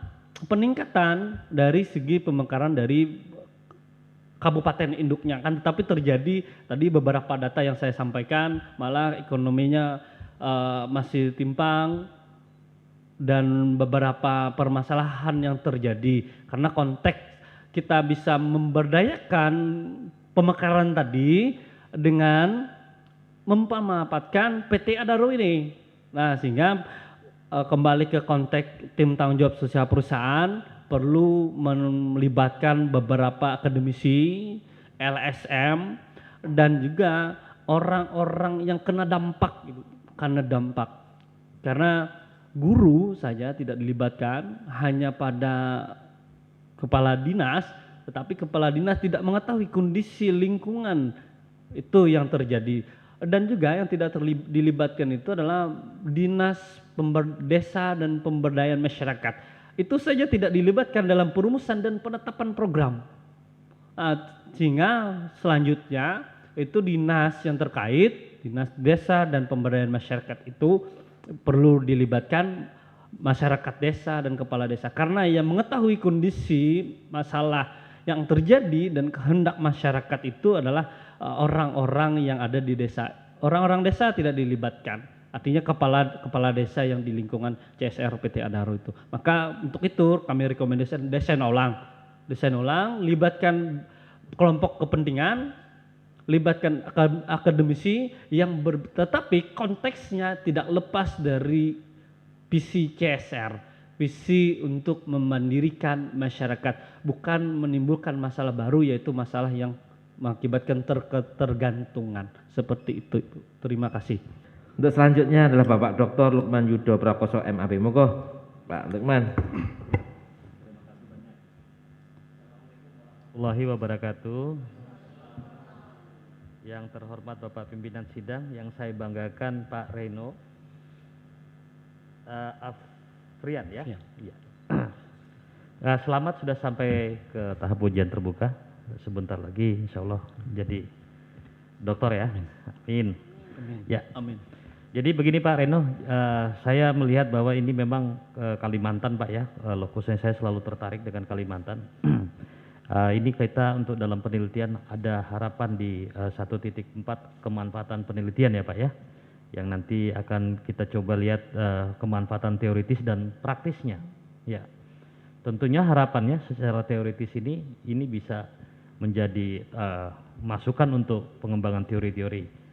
peningkatan dari segi pemekaran dari kabupaten induknya kan, tetapi terjadi tadi beberapa data yang saya sampaikan malah ekonominya masih timpang dan beberapa permasalahan yang terjadi karena konteks kita bisa memberdayakan pemekaran tadi dengan memanfaatkan PT Adaro ini. Nah, sehingga kembali ke konteks tim tanggung jawab sosial perusahaan perlu melibatkan beberapa akademisi, LSM, dan juga orang-orang yang kena dampak, karena guru saja tidak dilibatkan hanya pada kepala dinas, tetapi kepala dinas tidak mengetahui kondisi lingkungan itu yang terjadi. Dan juga yang tidak dilibatkan itu adalah dinas desa dan pemberdayaan masyarakat. Itu saja tidak dilibatkan dalam perumusan dan penetapan program. Sehingga selanjutnya itu dinas yang terkait, dinas desa dan pemberdayaan masyarakat itu perlu dilibatkan masyarakat desa dan kepala desa. Karena yang mengetahui kondisi masalah yang terjadi dan kehendak masyarakat itu adalah orang-orang yang ada di desa. Orang-orang desa tidak dilibatkan. Artinya kepala desa yang di lingkungan CSR PT Adaro itu. Maka untuk itu kami rekomendasi desain ulang, libatkan kelompok kepentingan, libatkan akademisi yang tetapi konteksnya tidak lepas dari visi CSR, visi untuk memandirikan masyarakat, bukan menimbulkan masalah baru yaitu masalah yang mengakibatkan ketergantungan seperti itu. Terima kasih. Untuk selanjutnya adalah Bapak Dr. Lukman Yudo Prakoso MAB. Monggo Pak Lukman. Warahmatullahi wabarakatuh. Yang terhormat Bapak Pimpinan Sidang, yang saya banggakan Pak Reno Afrian ya. Ya. Selamat sudah sampai ke tahap ujian terbuka. Sebentar lagi insya Allah jadi doktor ya. Amin. Ya. Amin. Jadi begini Pak Reno, saya melihat bahwa ini memang Kalimantan Pak ya, lokusnya saya selalu tertarik dengan Kalimantan. Ini kita untuk dalam penelitian ada harapan di 1.4 kemanfaatan penelitian ya Pak ya, yang nanti akan kita coba lihat kemanfaatan teoritis dan praktisnya. Ya, tentunya harapannya secara teoritis ini bisa menjadi masukan untuk pengembangan teori-teori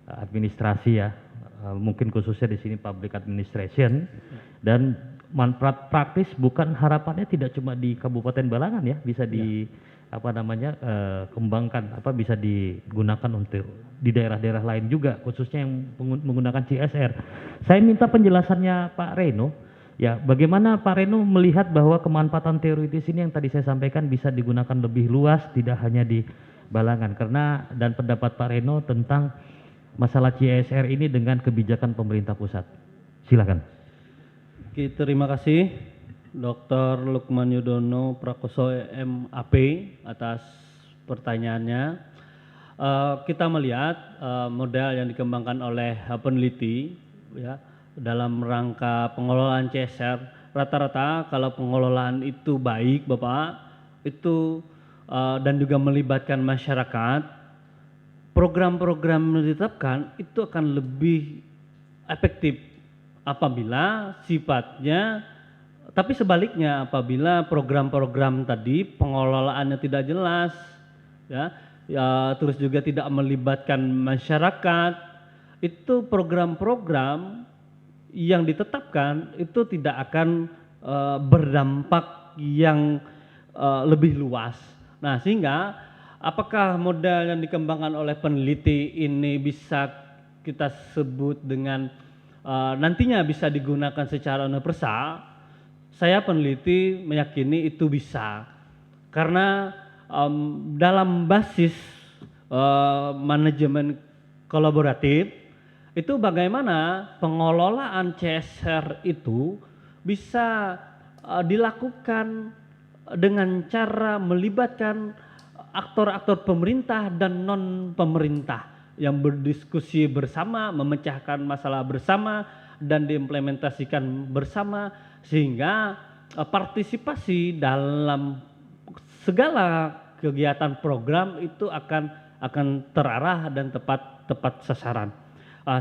administrasi ya, mungkin khususnya di sini public administration, dan manfaat praktis bukan harapannya tidak cuma di Kabupaten Balangan ya, bisa di kembangkan, bisa digunakan untuk di daerah-daerah lain juga, khususnya yang menggunakan CSR. Saya minta penjelasannya Pak Reno, ya bagaimana Pak Reno melihat bahwa kemanfaatan teoritis ini yang tadi saya sampaikan bisa digunakan lebih luas, tidak hanya di Balangan, dan pendapat Pak Reno tentang masalah CSR ini dengan kebijakan pemerintah pusat. Silakan. Oke, terima kasih Dr. Lukman Yudono Prakoso MAP atas pertanyaannya. Kita melihat model yang dikembangkan oleh peneliti ya dalam rangka pengelolaan CSR. Rata-rata kalau pengelolaan itu baik, Bapak, itu dan juga melibatkan masyarakat, program-program yang ditetapkan itu akan lebih efektif apabila sifatnya, tapi sebaliknya apabila program-program tadi pengelolaannya tidak jelas, ya, terus juga tidak melibatkan masyarakat, itu program-program yang ditetapkan itu tidak akan berdampak yang lebih luas. Nah, sehingga apakah model yang dikembangkan oleh peneliti ini bisa kita sebut dengan nantinya bisa digunakan secara universal? Saya peneliti meyakini itu bisa, karena dalam basis manajemen kolaboratif itu bagaimana pengelolaan CSR itu bisa dilakukan dengan cara melibatkan aktor-aktor pemerintah dan non pemerintah yang berdiskusi bersama, memecahkan masalah bersama dan diimplementasikan bersama, sehingga partisipasi dalam segala kegiatan program itu akan terarah dan tepat sasaran.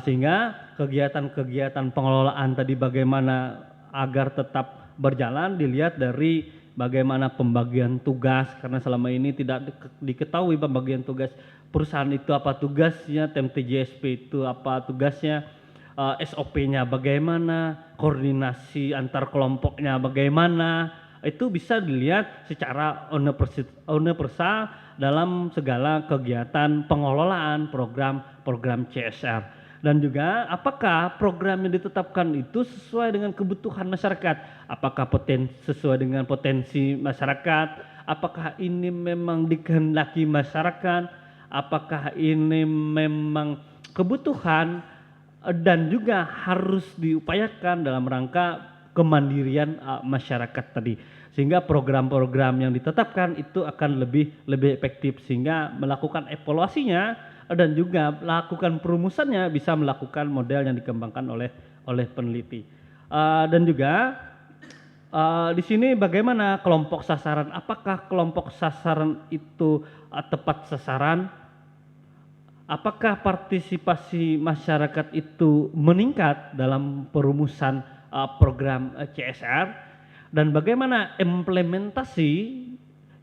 Sehingga kegiatan-kegiatan pengelolaan tadi bagaimana agar tetap berjalan dilihat dari bagaimana pembagian tugas, karena selama ini tidak diketahui pembagian tugas perusahaan itu apa tugasnya, TMTJSP itu apa tugasnya, SOP-nya bagaimana, koordinasi antar kelompoknya bagaimana, itu bisa dilihat secara universal dalam segala kegiatan pengelolaan program CSR. Dan juga apakah program yang ditetapkan itu sesuai dengan kebutuhan masyarakat, apakah sesuai dengan potensi masyarakat, apakah ini memang dikehendaki masyarakat, apakah ini memang kebutuhan, dan juga harus diupayakan dalam rangka kemandirian masyarakat tadi, sehingga program-program yang ditetapkan itu akan lebih efektif, sehingga melakukan evaluasinya dan juga melakukan perumusannya bisa melakukan model yang dikembangkan oleh peneliti. Dan juga di sini bagaimana kelompok sasaran, apakah kelompok sasaran itu tepat sasaran, apakah partisipasi masyarakat itu meningkat dalam perumusan program CSR, dan bagaimana implementasi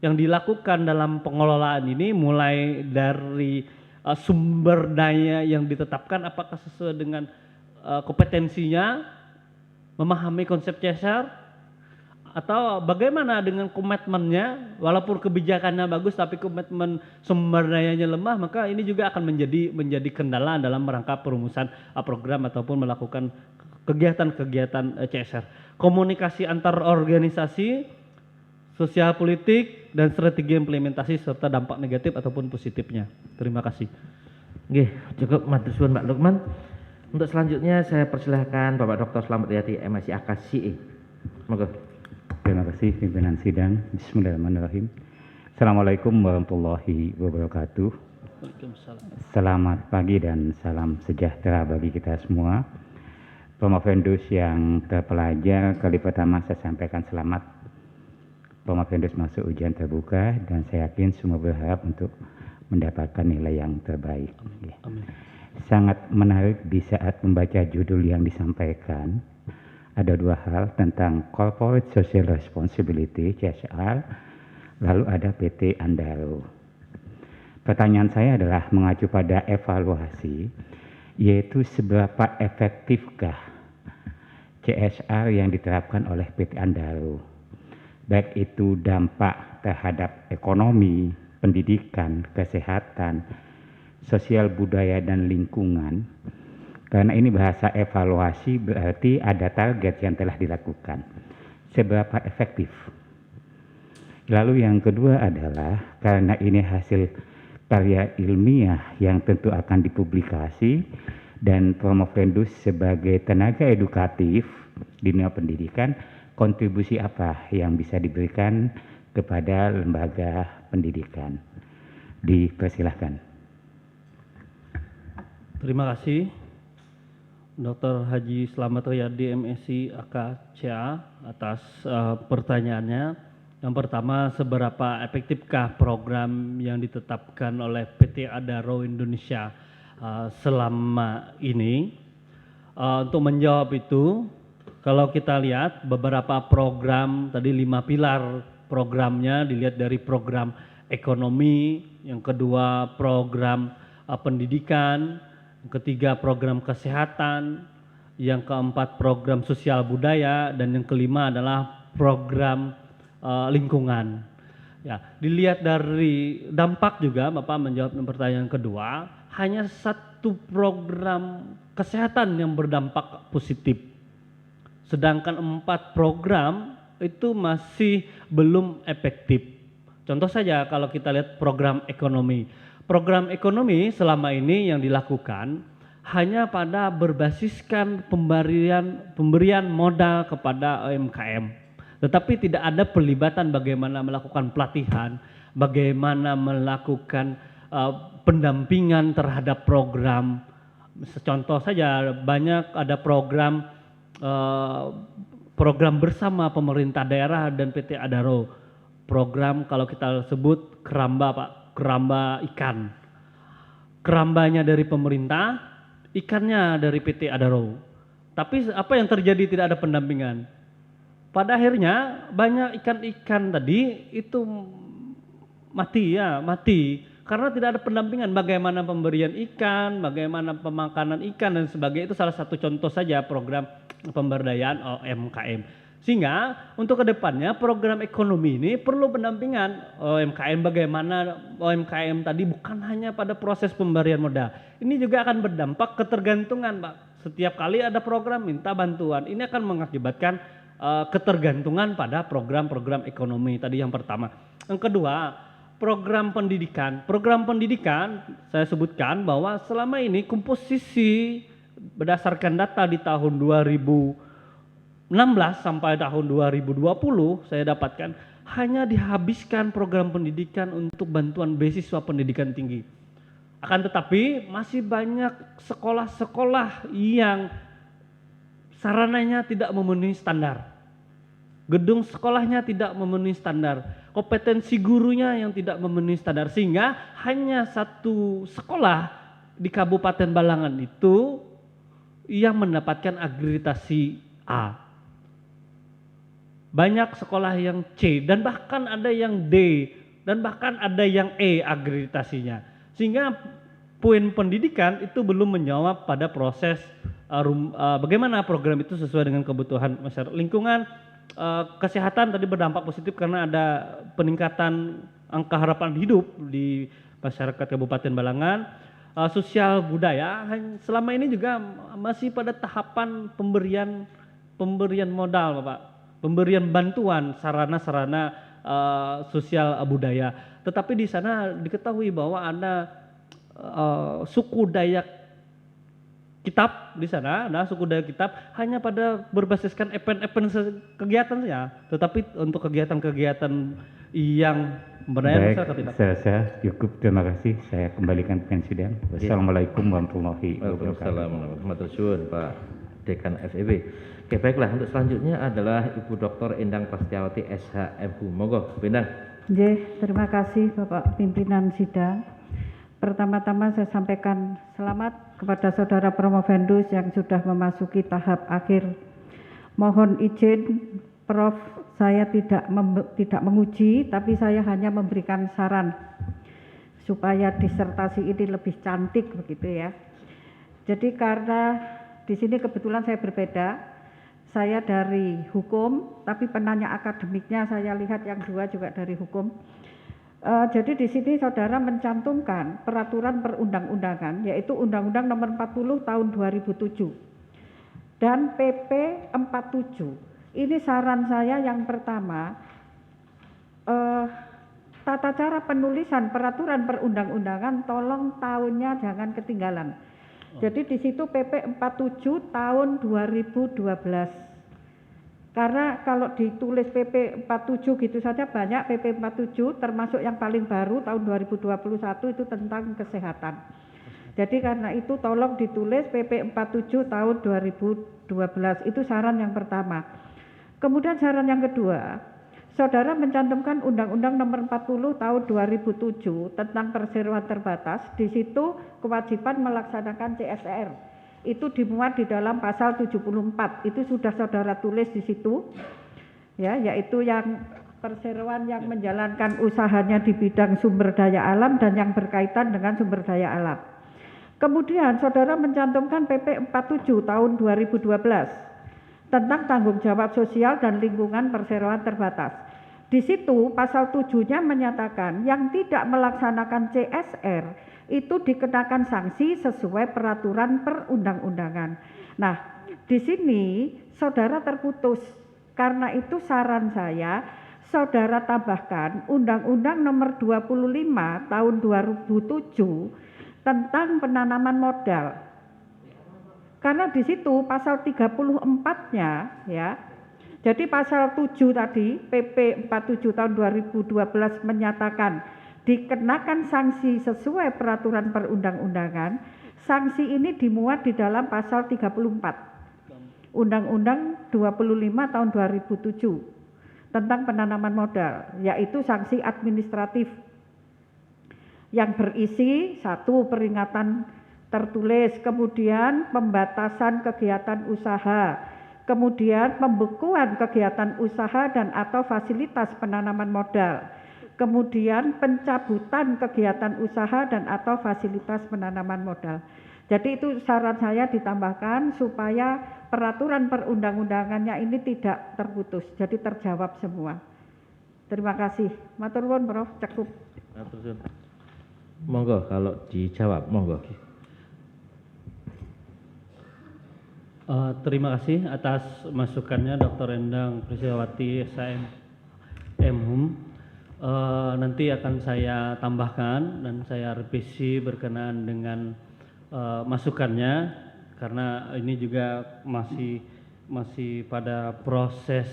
yang dilakukan dalam pengelolaan ini mulai dari sumber daya yang ditetapkan apakah sesuai dengan kompetensinya, memahami konsep CSR, atau bagaimana dengan komitmennya, walaupun kebijakannya bagus tapi komitmen sumber dayanya lemah, maka ini juga akan menjadi kendala dalam rangka perumusan program ataupun melakukan kegiatan-kegiatan CSR. Komunikasi antar organisasi, sosial politik, dan strategi implementasi serta dampak negatif ataupun positifnya. Terima kasih. Oke, cukup matur suwun Pak Lukman. Untuk selanjutnya saya persilahkan Bapak Dr. Slamet Riyadi MSI AKSI. Monggo. Terima kasih pimpinan sidang. Bismillahirrahmanirrahim. Assalamualaikum warahmatullahi wabarakatuh. Selamat pagi dan salam sejahtera bagi kita semua. Promovendus yang terpelajar, kali pertama saya sampaikan selamat. Promovendus masuk ujian terbuka dan saya yakin semua berharap untuk mendapatkan nilai yang terbaik. Amin. Sangat menarik di saat membaca judul yang disampaikan. Ada dua hal tentang Corporate Social Responsibility CSR, lalu ada PT Andaro. Pertanyaan saya adalah mengacu pada evaluasi, yaitu seberapa efektifkah CSR yang diterapkan oleh PT Andaro. baik itu dampak terhadap ekonomi, pendidikan, kesehatan, sosial budaya dan lingkungan. Karena ini bahasa evaluasi berarti ada target yang telah dilakukan. Seberapa efektif? Lalu yang kedua adalah karena ini hasil karya ilmiah yang tentu akan dipublikasi dan Promovendus sebagai tenaga edukatif di dunia pendidikan, kontribusi apa yang bisa diberikan kepada lembaga pendidikan? Dipersilahkan. Terima kasih Dr. Haji Slamet Riyadi MSc AKCA atas pertanyaannya. Yang pertama, seberapa efektifkah program yang ditetapkan oleh PT Adaro Indonesia selama ini? Untuk menjawab itu, kalau kita lihat beberapa program, tadi 5 pilar programnya dilihat dari program ekonomi, yang kedua program pendidikan, yang ketiga program kesehatan, yang keempat program sosial budaya, dan yang kelima adalah program lingkungan. Ya, dilihat dari dampak juga, Bapak menjawab pertanyaan kedua, hanya satu program kesehatan yang berdampak positif. Sedangkan 4 program itu masih belum efektif. Contoh saja kalau kita lihat program ekonomi. Program ekonomi selama ini yang dilakukan hanya pada berbasiskan pemberian modal kepada UMKM. Tetapi tidak ada pelibatan bagaimana melakukan pelatihan, bagaimana melakukan pendampingan terhadap program. Contoh saja banyak ada program bersama pemerintah daerah dan PT Adaro. Program kalau kita sebut keramba, Pak, keramba ikan. Kerambanya dari pemerintah, ikannya dari PT Adaro. Tapi apa yang terjadi, tidak ada pendampingan. Pada akhirnya banyak ikan-ikan tadi itu mati karena tidak ada pendampingan bagaimana pemberian ikan, bagaimana pemakanan ikan dan sebagainya. Itu salah satu contoh saja program pemberdayaan UMKM. Sehingga untuk kedepannya program ekonomi ini perlu pendampingan UMKM, bagaimana UMKM tadi bukan hanya pada proses pemberian modal. Ini juga akan berdampak ketergantungan, Pak. Setiap kali ada program minta bantuan, ini akan mengakibatkan ketergantungan pada program-program ekonomi tadi yang pertama. Yang kedua, program pendidikan. Program pendidikan saya sebutkan bahwa selama ini komposisi berdasarkan data di tahun 2016 sampai tahun 2020 saya dapatkan hanya dihabiskan program pendidikan untuk bantuan beasiswa pendidikan tinggi. Akan tetapi masih banyak sekolah-sekolah yang sarananya tidak memenuhi standar. Gedung sekolahnya tidak memenuhi standar. Kompetensi gurunya yang tidak memenuhi standar. Sehingga hanya satu sekolah di Kabupaten Balangan itu yang mendapatkan akreditasi A. Banyak sekolah yang C dan bahkan ada yang D dan bahkan ada yang E akreditasinya. Sehingga poin pendidikan itu belum menjawab pada proses bagaimana program itu sesuai dengan kebutuhan masyarakat. Lingkungan, kesehatan tadi berdampak positif karena ada peningkatan angka harapan hidup di masyarakat Kabupaten Balangan. Sosial budaya selama ini juga masih pada tahapan pemberian modal, Bapak, pemberian bantuan sarana-sarana sosial budaya. Tetapi di sana diketahui bahwa ada suku Dayak Kitab di sana, nah suku Dayak Kitab hanya pada berbasiskan event-event kegiatan saja, tetapi untuk kegiatan-kegiatan yang berdaya masyarakat tidak. Saya cukup, terima kasih. Saya kembalikan ke sidang. Wassalamualaikum warahmatullahi wabarakatuh. Waalaikumsalam, Pak Dekan FEB. Oke, baiklah, untuk selanjutnya adalah Ibu Dr. Endang Prastiawati SHMU. Monggo, Bu Endang. Terima kasih Bapak pimpinan sidang. Pertama-tama saya sampaikan selamat kepada saudara Promovendus yang sudah memasuki tahap akhir. Mohon izin Prof, saya tidak menguji, tapi saya hanya memberikan saran supaya disertasi ini lebih cantik begitu ya. Jadi karena di sini kebetulan saya berbeda, saya dari hukum, tapi penanya akademiknya saya lihat yang dua juga dari hukum. Jadi di sini saudara mencantumkan peraturan perundang-undangan, yaitu Undang-Undang Nomor 40 Tahun 2007 dan PP 47. Ini saran saya yang pertama, tata cara penulisan peraturan perundang-undangan tolong tahunnya jangan ketinggalan. Jadi di situ PP 47 tahun 2012. Karena kalau ditulis PP 47 gitu saja banyak PP 47 termasuk yang paling baru tahun 2021 itu tentang kesehatan. Jadi karena itu tolong ditulis PP 47 tahun 2012. Itu saran yang pertama. Kemudian saran yang kedua, saudara mencantumkan Undang-Undang Nomor 40 tahun 2007 tentang perseroan terbatas. Di situ kewajiban melaksanakan CSR. Itu dimuat di dalam pasal 74. Itu sudah saudara tulis di situ. Ya, yaitu yang perseroan yang menjalankan usahanya di bidang sumber daya alam dan yang berkaitan dengan sumber daya alam. Kemudian saudara mencantumkan PP 47 tahun 2012 tentang tanggung jawab sosial dan lingkungan perseroan terbatas. Di situ pasal 7-nya menyatakan yang tidak melaksanakan CSR itu dikenakan sanksi sesuai peraturan perundang-undangan. Nah, di sini saudara terputus. Karena itu saran saya, saudara tambahkan Undang-Undang Nomor 25 tahun 2007 tentang penanaman modal. Karena di situ pasal 34-nya ya. Jadi pasal 7 tadi PP 47 tahun 2012 menyatakan dikenakan sanksi sesuai peraturan perundang-undangan. Sanksi ini dimuat di dalam pasal 34 Undang-Undang 25 tahun 2007 tentang penanaman modal, yaitu sanksi administratif yang berisi 1 peringatan tertulis, kemudian pembatasan kegiatan usaha, kemudian pembekuan kegiatan usaha dan atau fasilitas penanaman modal, kemudian pencabutan kegiatan usaha dan atau fasilitas penanaman modal. Jadi itu saran saya ditambahkan supaya peraturan perundang-undangannya ini tidak terputus, jadi terjawab semua. Terima kasih. Matur nuwun Prof. Cukup. Monggo kalau dijawab, monggo. Terima kasih atas masukannya Dr. Endang Priscilawati SHM MHUM. Nanti akan saya tambahkan dan saya revisi berkenaan dengan masukannya karena ini juga masih pada proses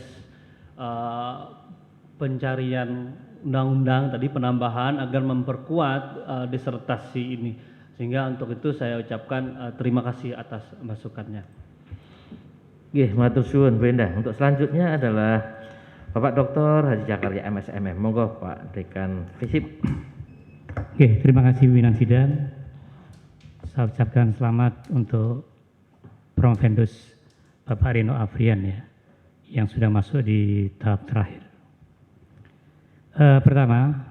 pencarian undang-undang tadi penambahan agar memperkuat disertasi ini, sehingga untuk itu saya ucapkan terima kasih atas masukannya. Nggih, matur suwun Bu Endah. Untuk selanjutnya adalah Bapak Dr. Haji Jakarta MSMM. Monggo Pak Dekan FISIP. Oke, terima kasih pimpinan sidang. Saya ucapkan selamat untuk Promovendus Bapak Rino Afrian ya, yang sudah masuk di tahap terakhir. Pertama,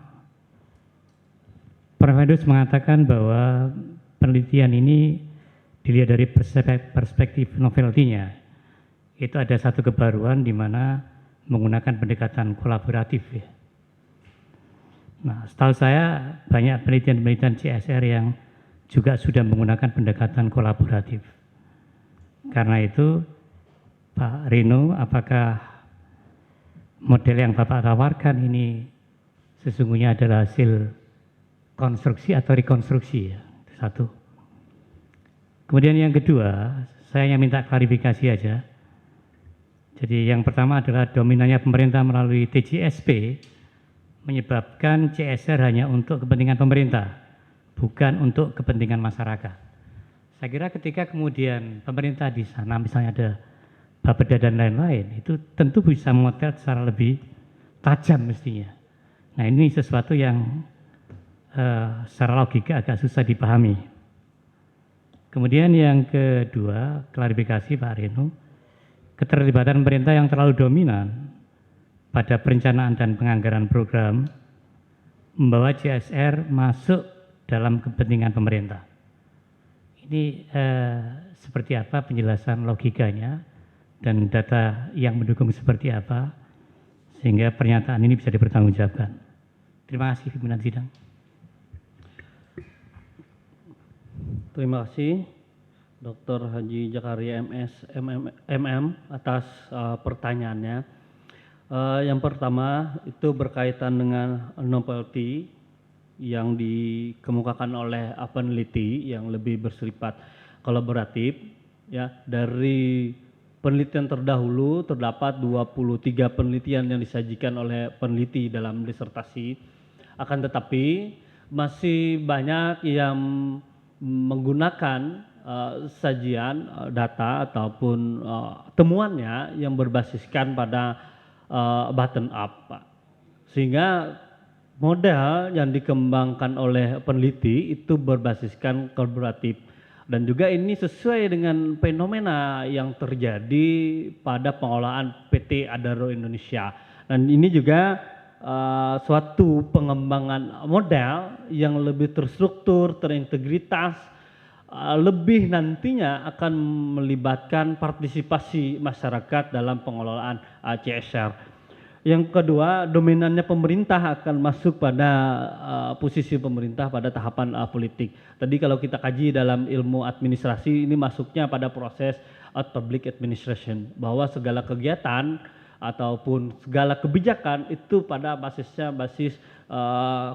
Promovendus mengatakan bahwa penelitian ini dilihat dari perspektif novelty-nya. Itu ada satu kebaruan di mana menggunakan pendekatan kolaboratif ya. Nah, setahu saya banyak penelitian-penelitian CSR yang juga sudah menggunakan pendekatan kolaboratif. Karena itu, Pak Rino, apakah model yang Bapak tawarkan ini sesungguhnya adalah hasil konstruksi atau rekonstruksi ya? Itu satu. Kemudian yang kedua, saya hanya minta klarifikasi aja. Jadi yang pertama adalah dominannya pemerintah melalui TJSP menyebabkan CSR hanya untuk kepentingan pemerintah, bukan untuk kepentingan masyarakat. Saya kira ketika kemudian pemerintah di sana misalnya ada Bapeda dan lain-lain, itu tentu bisa memotret secara lebih tajam mestinya. Nah ini sesuatu yang secara logika agak susah dipahami. Kemudian yang kedua, klarifikasi Pak Rino, keterlibatan pemerintah yang terlalu dominan pada perencanaan dan penganggaran program membawa CSR masuk dalam kepentingan pemerintah. Ini seperti apa penjelasan logikanya dan data yang mendukung seperti apa, sehingga pernyataan ini bisa dipertanggungjawabkan. Terima kasih pimpinan sidang. Terima kasih Dr. Haji Jakaria MM atas pertanyaannya. Yang pertama itu berkaitan dengan novelty yang dikemukakan oleh peneliti yang lebih bersifat kolaboratif. Ya, dari penelitian terdahulu terdapat 23 penelitian yang disajikan oleh peneliti dalam disertasi. Akan tetapi masih banyak yang menggunakan sajian data ataupun temuannya yang berbasiskan pada bottom up, Pak. Sehingga model yang dikembangkan oleh peneliti itu berbasiskan kolaboratif. Dan juga ini sesuai dengan fenomena yang terjadi pada pengelolaan PT Adaro Indonesia. Dan ini juga suatu pengembangan model yang lebih terstruktur, terintegritas, lebih nantinya akan melibatkan partisipasi masyarakat dalam pengelolaan CSR. Yang kedua, dominannya pemerintah akan masuk pada posisi pemerintah pada tahapan politik. Tadi kalau kita kaji dalam ilmu administrasi, ini masuknya pada proses public administration, bahwa segala kegiatan ataupun segala kebijakan itu pada basisnya basis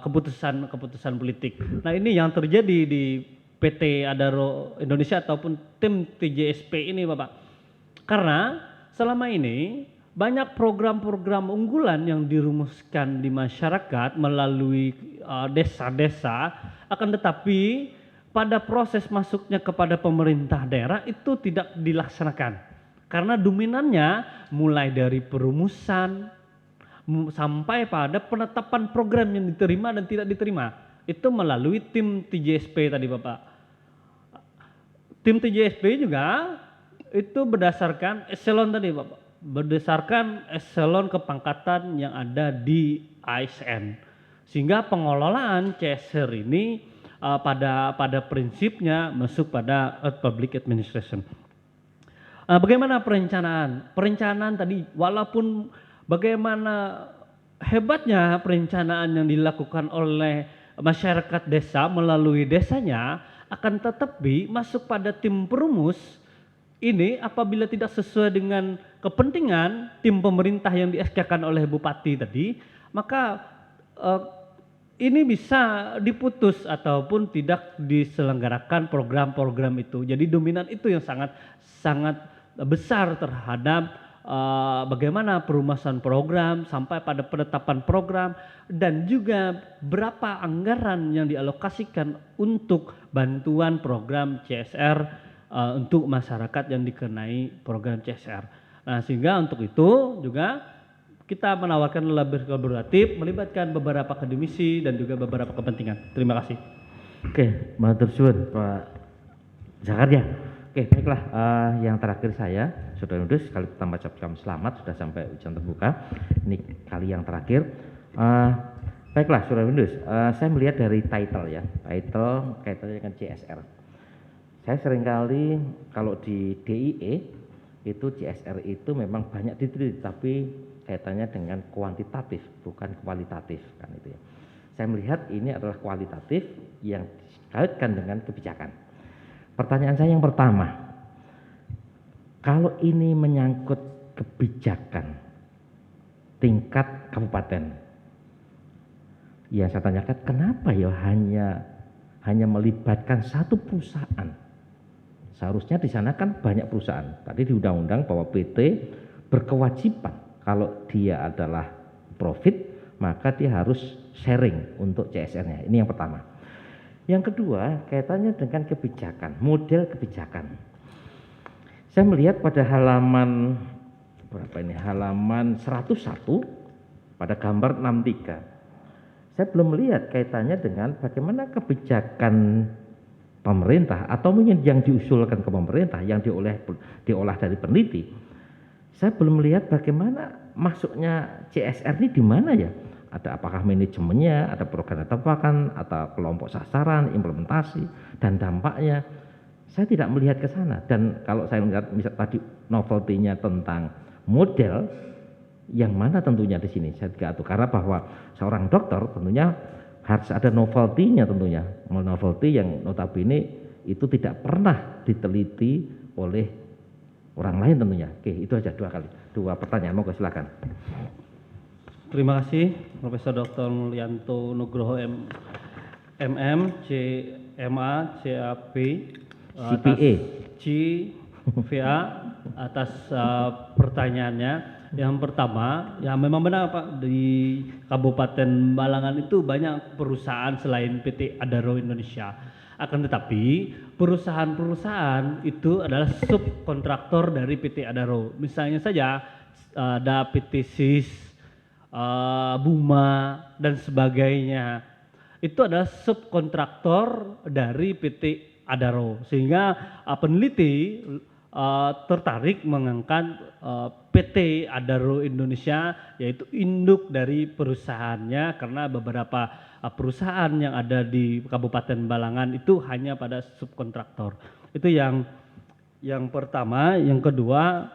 keputusan politik. Nah, ini yang terjadi di PT Adaro Indonesia ataupun tim TJSP ini, Bapak. Karena selama ini banyak program-program unggulan yang dirumuskan di masyarakat melalui desa-desa, akan tetapi pada proses masuknya kepada pemerintah daerah itu tidak dilaksanakan. Karena dominannya mulai dari perumusan sampai pada penetapan program yang diterima dan tidak diterima. Itu melalui tim TJSP tadi, Bapak. Tim TJSP juga itu berdasarkan eselon tadi, Bapak. Berdasarkan eselon kepangkatan yang ada di ASN. Sehingga pengelolaan CSR ini pada prinsipnya masuk pada public administration. Bagaimana perencanaan? Perencanaan tadi walaupun bagaimana hebatnya perencanaan yang dilakukan oleh masyarakat desa melalui desanya, akan tetapi masuk pada tim perumus ini apabila tidak sesuai dengan kepentingan tim pemerintah yang di-SK-kan oleh bupati tadi, maka ini bisa diputus ataupun tidak diselenggarakan program-program itu. Jadi dominan itu yang sangat besar terhadap bagaimana perumasan program sampai pada penetapan program dan juga berapa anggaran yang dialokasikan untuk bantuan program CSR untuk masyarakat yang dikenai program CSR. Nah, sehingga untuk itu juga kita menawarkan lebih kolaboratif, melibatkan beberapa akademisi dan juga beberapa kepentingan. Terima kasih. Oke, matur suwun Pak Jakaria. Oke, baiklah, yang terakhir saya, Saudara Nudus, sekali pertama ucapkan selamat sudah sampai ujian terbuka. Ini kali yang terakhir. Baiklah, Saudara Nudus, saya melihat dari title ya, title kaitannya dengan CSR. Saya seringkali kalau di DIE itu CSR itu memang banyak diteliti, tapi kaitannya dengan kuantitatif, bukan kualitatif kan itu ya. Saya melihat ini adalah kualitatif yang dikaitkan dengan kebijakan. Pertanyaan saya yang pertama, kalau ini menyangkut kebijakan tingkat kabupaten, yang saya tanyakan kenapa ya hanya melibatkan satu perusahaan? Seharusnya di sana kan banyak perusahaan. Tadi di undang-undang bahwa PT berkewajiban kalau dia adalah profit, maka dia harus sharing untuk CSR-nya. Ini yang pertama. Yang kedua, kaitannya dengan kebijakan, model kebijakan. Saya melihat pada halaman berapa ini? Halaman 101 pada gambar 63. Saya belum melihat kaitannya dengan bagaimana kebijakan pemerintah atau mungkin yang diusulkan ke pemerintah yang diolah dari peneliti. Saya belum melihat bagaimana masuknya CSR ini di mana ya? Ada apakah manajemennya, ada program tebakan, atau kelompok sasaran, implementasi, dan dampaknya. Saya tidak melihat ke sana. Dan kalau saya melihat misal tadi novelty-nya tentang model, yang mana tentunya di sini saya tidak atur. Karena bahwa seorang dokter tentunya harus ada novelty-nya tentunya. Novelty yang notabene itu tidak pernah diteliti oleh orang lain tentunya. Oke, itu aja dua pertanyaan. Monggo silakan. Terima kasih Profesor Dr. Mulyanto Nugroho MM, CMA, CAP, CPA, CVA atas pertanyaannya. Yang pertama, ya memang benar Pak, di Kabupaten Balangan itu banyak perusahaan selain PT Adaro Indonesia. Akan tetapi perusahaan-perusahaan itu adalah subkontraktor dari PT Adaro. Misalnya saja ada PT SIS, Buma dan sebagainya. Itu adalah subkontraktor dari PT Adaro, sehingga peneliti tertarik mengangkat PT Adaro Indonesia, yaitu induk dari perusahaannya, karena beberapa perusahaan yang ada di Kabupaten Balangan itu hanya pada subkontraktor. Itu yang pertama. Yang kedua,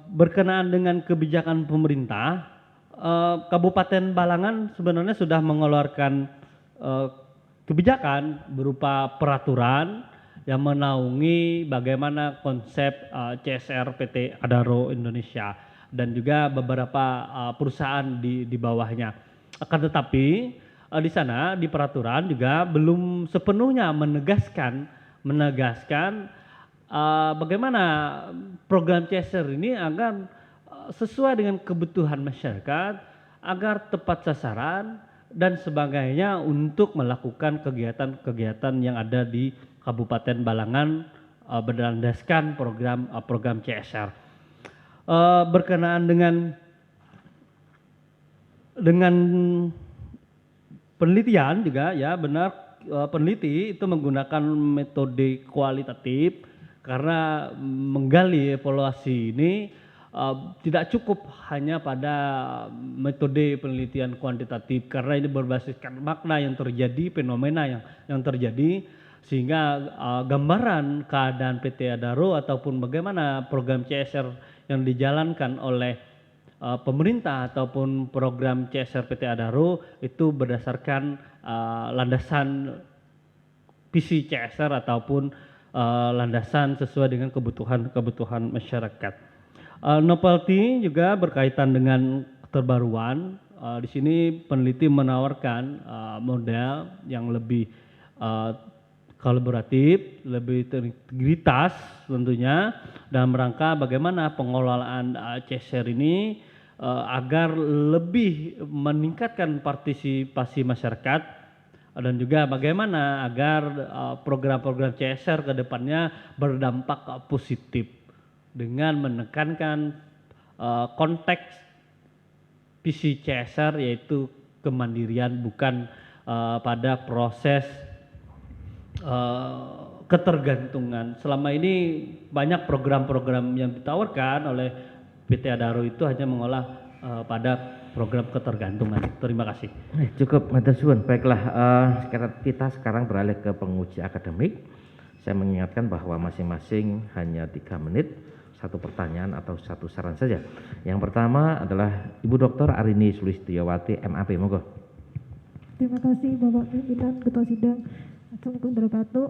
berkenaan dengan kebijakan pemerintah, Kabupaten Balangan sebenarnya sudah mengeluarkan kebijakan berupa peraturan yang menaungi bagaimana konsep CSR PT Adaro Indonesia dan juga beberapa perusahaan di bawahnya. Akan tetapi di sana di peraturan juga belum sepenuhnya menegaskan bagaimana program CSR ini agar sesuai dengan kebutuhan masyarakat, agar tepat sasaran dan sebagainya untuk melakukan kegiatan-kegiatan yang ada di Kabupaten Balangan berdasarkan program CSR. Berkenaan dengan penelitian juga, ya benar, peneliti itu menggunakan metode kualitatif karena menggali evaluasi ini tidak cukup hanya pada metode penelitian kuantitatif, karena ini berbasiskan makna yang terjadi, fenomena yang terjadi, sehingga gambaran keadaan PT Adaro ataupun bagaimana program CSR yang dijalankan oleh pemerintah ataupun program CSR PT Adaro itu berdasarkan landasan visi CSR ataupun landasan sesuai dengan kebutuhan masyarakat. Novelty juga berkaitan dengan keterbaruan. Di sini peneliti menawarkan model yang lebih kolaboratif, lebih terintegritas tentunya, dalam rangka bagaimana pengelolaan CSR ini agar lebih meningkatkan partisipasi masyarakat, dan juga bagaimana agar program-program CSR ke depannya berdampak positif dengan menekankan konteks visi CSR, yaitu kemandirian, bukan pada proses ketergantungan. Selama ini banyak program-program yang ditawarkan oleh PT Adaro itu hanya mengolah pada program ketergantungan. Terima kasih. Cukup, matur suwun. Baiklah, kita sekarang beralih ke penguji akademik. Saya mengingatkan bahwa masing-masing hanya 3 menit, satu pertanyaan atau satu saran saja. Yang pertama adalah Ibu Dr. Arini Sulistiawati, MAP. Monggo. Terima kasih Bapak Pimpinan Ketua Sidang. Assalamualaikum warahmatullahi wabarakatuh.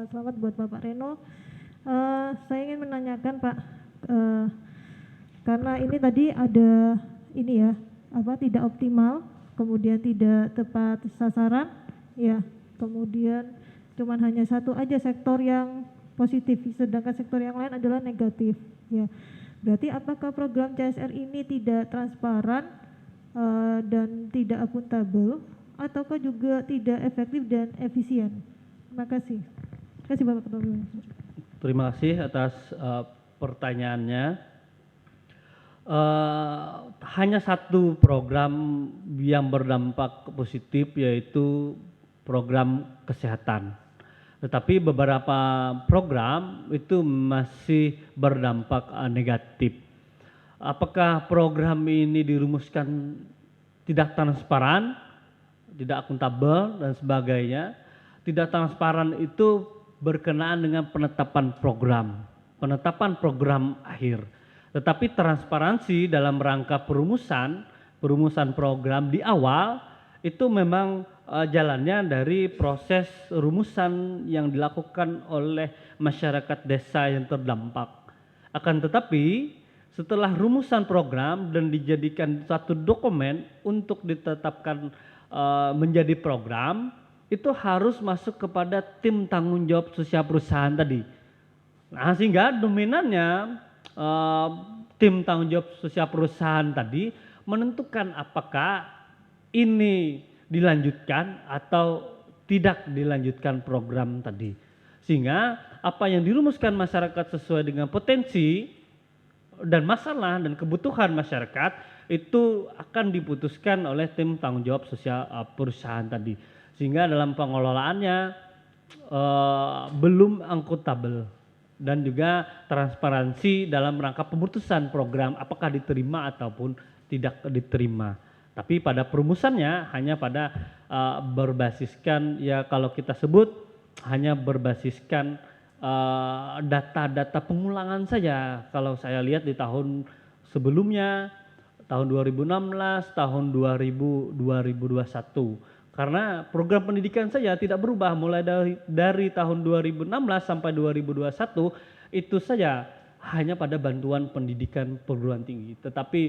Selamat buat Bapak Reno. Saya ingin menanyakan Pak, karena ini tadi ada ini ya, tidak optimal, kemudian tidak tepat sasaran, ya, kemudian cuman hanya satu aja sektor yang positif, sedangkan sektor yang lain adalah negatif, ya. Berarti apakah program CSR ini tidak transparan dan tidak akuntabel, ataukah juga tidak efektif dan efisien? Terima kasih. Terima kasih Bapak Ketua. Terima kasih atas pertanyaannya. Hanya satu program yang berdampak positif, yaitu program kesehatan. Tetapi beberapa program itu masih berdampak negatif. Apakah program ini dirumuskan tidak transparan, tidak akuntabel dan sebagainya? Tidak transparan itu berkenaan dengan penetapan program akhir. Tetapi transparansi dalam rangka perumusan program di awal itu memang jalannya dari proses rumusan yang dilakukan oleh masyarakat desa yang terdampak. Akan tetapi setelah rumusan program dan dijadikan satu dokumen untuk ditetapkan menjadi program, itu harus masuk kepada tim tanggung jawab sosial perusahaan tadi. Nah, sehingga dominannya tim tanggung jawab sosial perusahaan tadi menentukan apakah ini dilanjutkan atau tidak dilanjutkan program tadi. Sehingga apa yang dirumuskan masyarakat sesuai dengan potensi dan masalah dan kebutuhan masyarakat itu akan diputuskan oleh tim tanggung jawab sosial perusahaan tadi. Sehingga dalam pengelolaannya belum akuntabel dan juga transparansi dalam rangka pemutusan program apakah diterima ataupun tidak diterima. Tapi pada perumusannya hanya pada berbasiskan, ya kalau kita sebut hanya berbasiskan data-data pengulangan saja. Kalau saya lihat di tahun sebelumnya, tahun 2016, tahun 2021. Karena program pendidikan saja tidak berubah mulai dari tahun 2016 sampai 2021 itu saja hanya pada bantuan pendidikan perguruan tinggi. Tetapi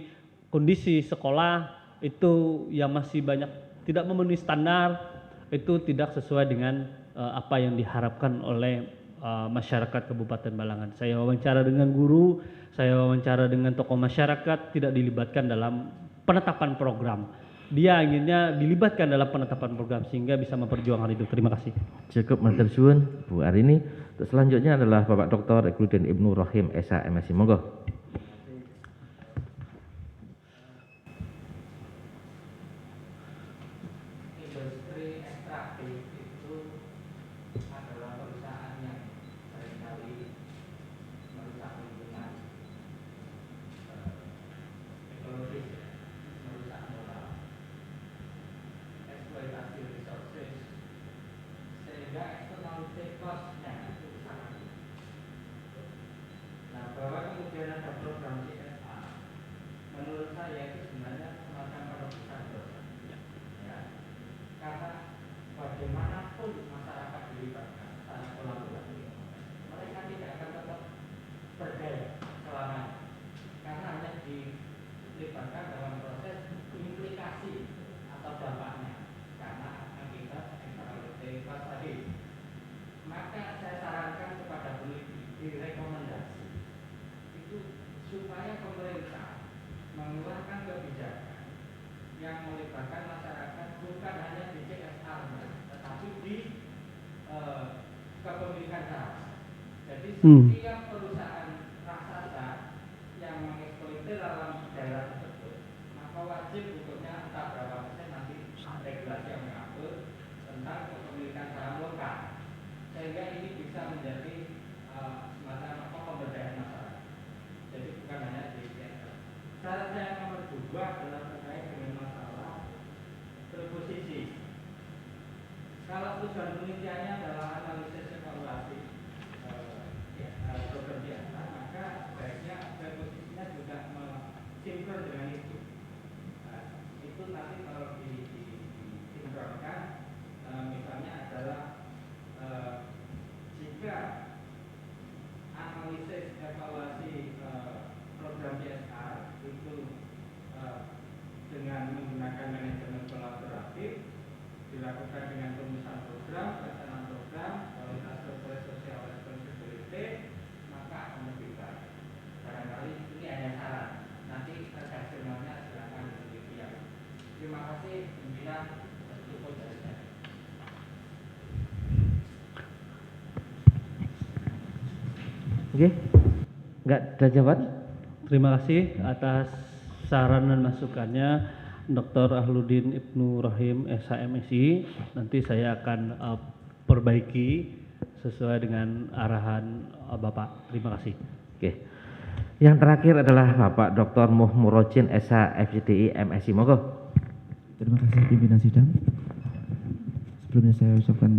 kondisi sekolah itu yang masih banyak tidak memenuhi standar, itu tidak sesuai dengan apa yang diharapkan oleh masyarakat Kabupaten Balangan. Saya wawancara dengan guru, saya wawancara dengan tokoh masyarakat, tidak dilibatkan dalam penetapan program. Dia inginnya dilibatkan dalam penetapan program sehingga bisa memperjuangkan itu. Terima kasih. Cukup matur suwun Bu Arini. Selanjutnya adalah Bapak Dr. Ekrudin Ibnu Rahim SH MSI. Monggo. Setiap perusahaan raksasa yang mengeksploitasi dalam daerah tersebut, maka wajib hukumnya entah berapa persen nanti regulasi yang mengatur tentang kepemilikan saham lokal, sehingga ini bisa menjadi semacam pemberdayaan masyarakat. Jadi bukan hanya di syarat yang nomor 2 adalah terkait dengan masalah reposisi. Kalau tujuan penelitiannya adalah analisis evaluasi program biasa, maka baiknya reposisinya juga sinkron dengan itu. Itu nanti kalau disinkronkan, misalnya adalah jika analisis evaluasi program CSR itu dengan menggunakan manajemen kolaboratif dilakukan dengan perumusan program, pelaksanaan program, kualitas corporate social responsibility, maka akan lebih baik. Barangkali ini hanya saran. Nanti redaksionalnya silakan demikian. Terima kasih pimpinan, cukup dari saya. Oke, enggak ada jawaban? Terima kasih atas saran dan masukannya Dr. Ahludin Ibnu Rahim SHMSI. Nanti saya akan perbaiki sesuai dengan arahan Bapak. Terima kasih. Oke. Yang terakhir adalah Bapak Dr. Muhmurojin SH FCDI MSI. Monggo. Terima kasih pimpinan sidang. Sebelumnya saya ucapkan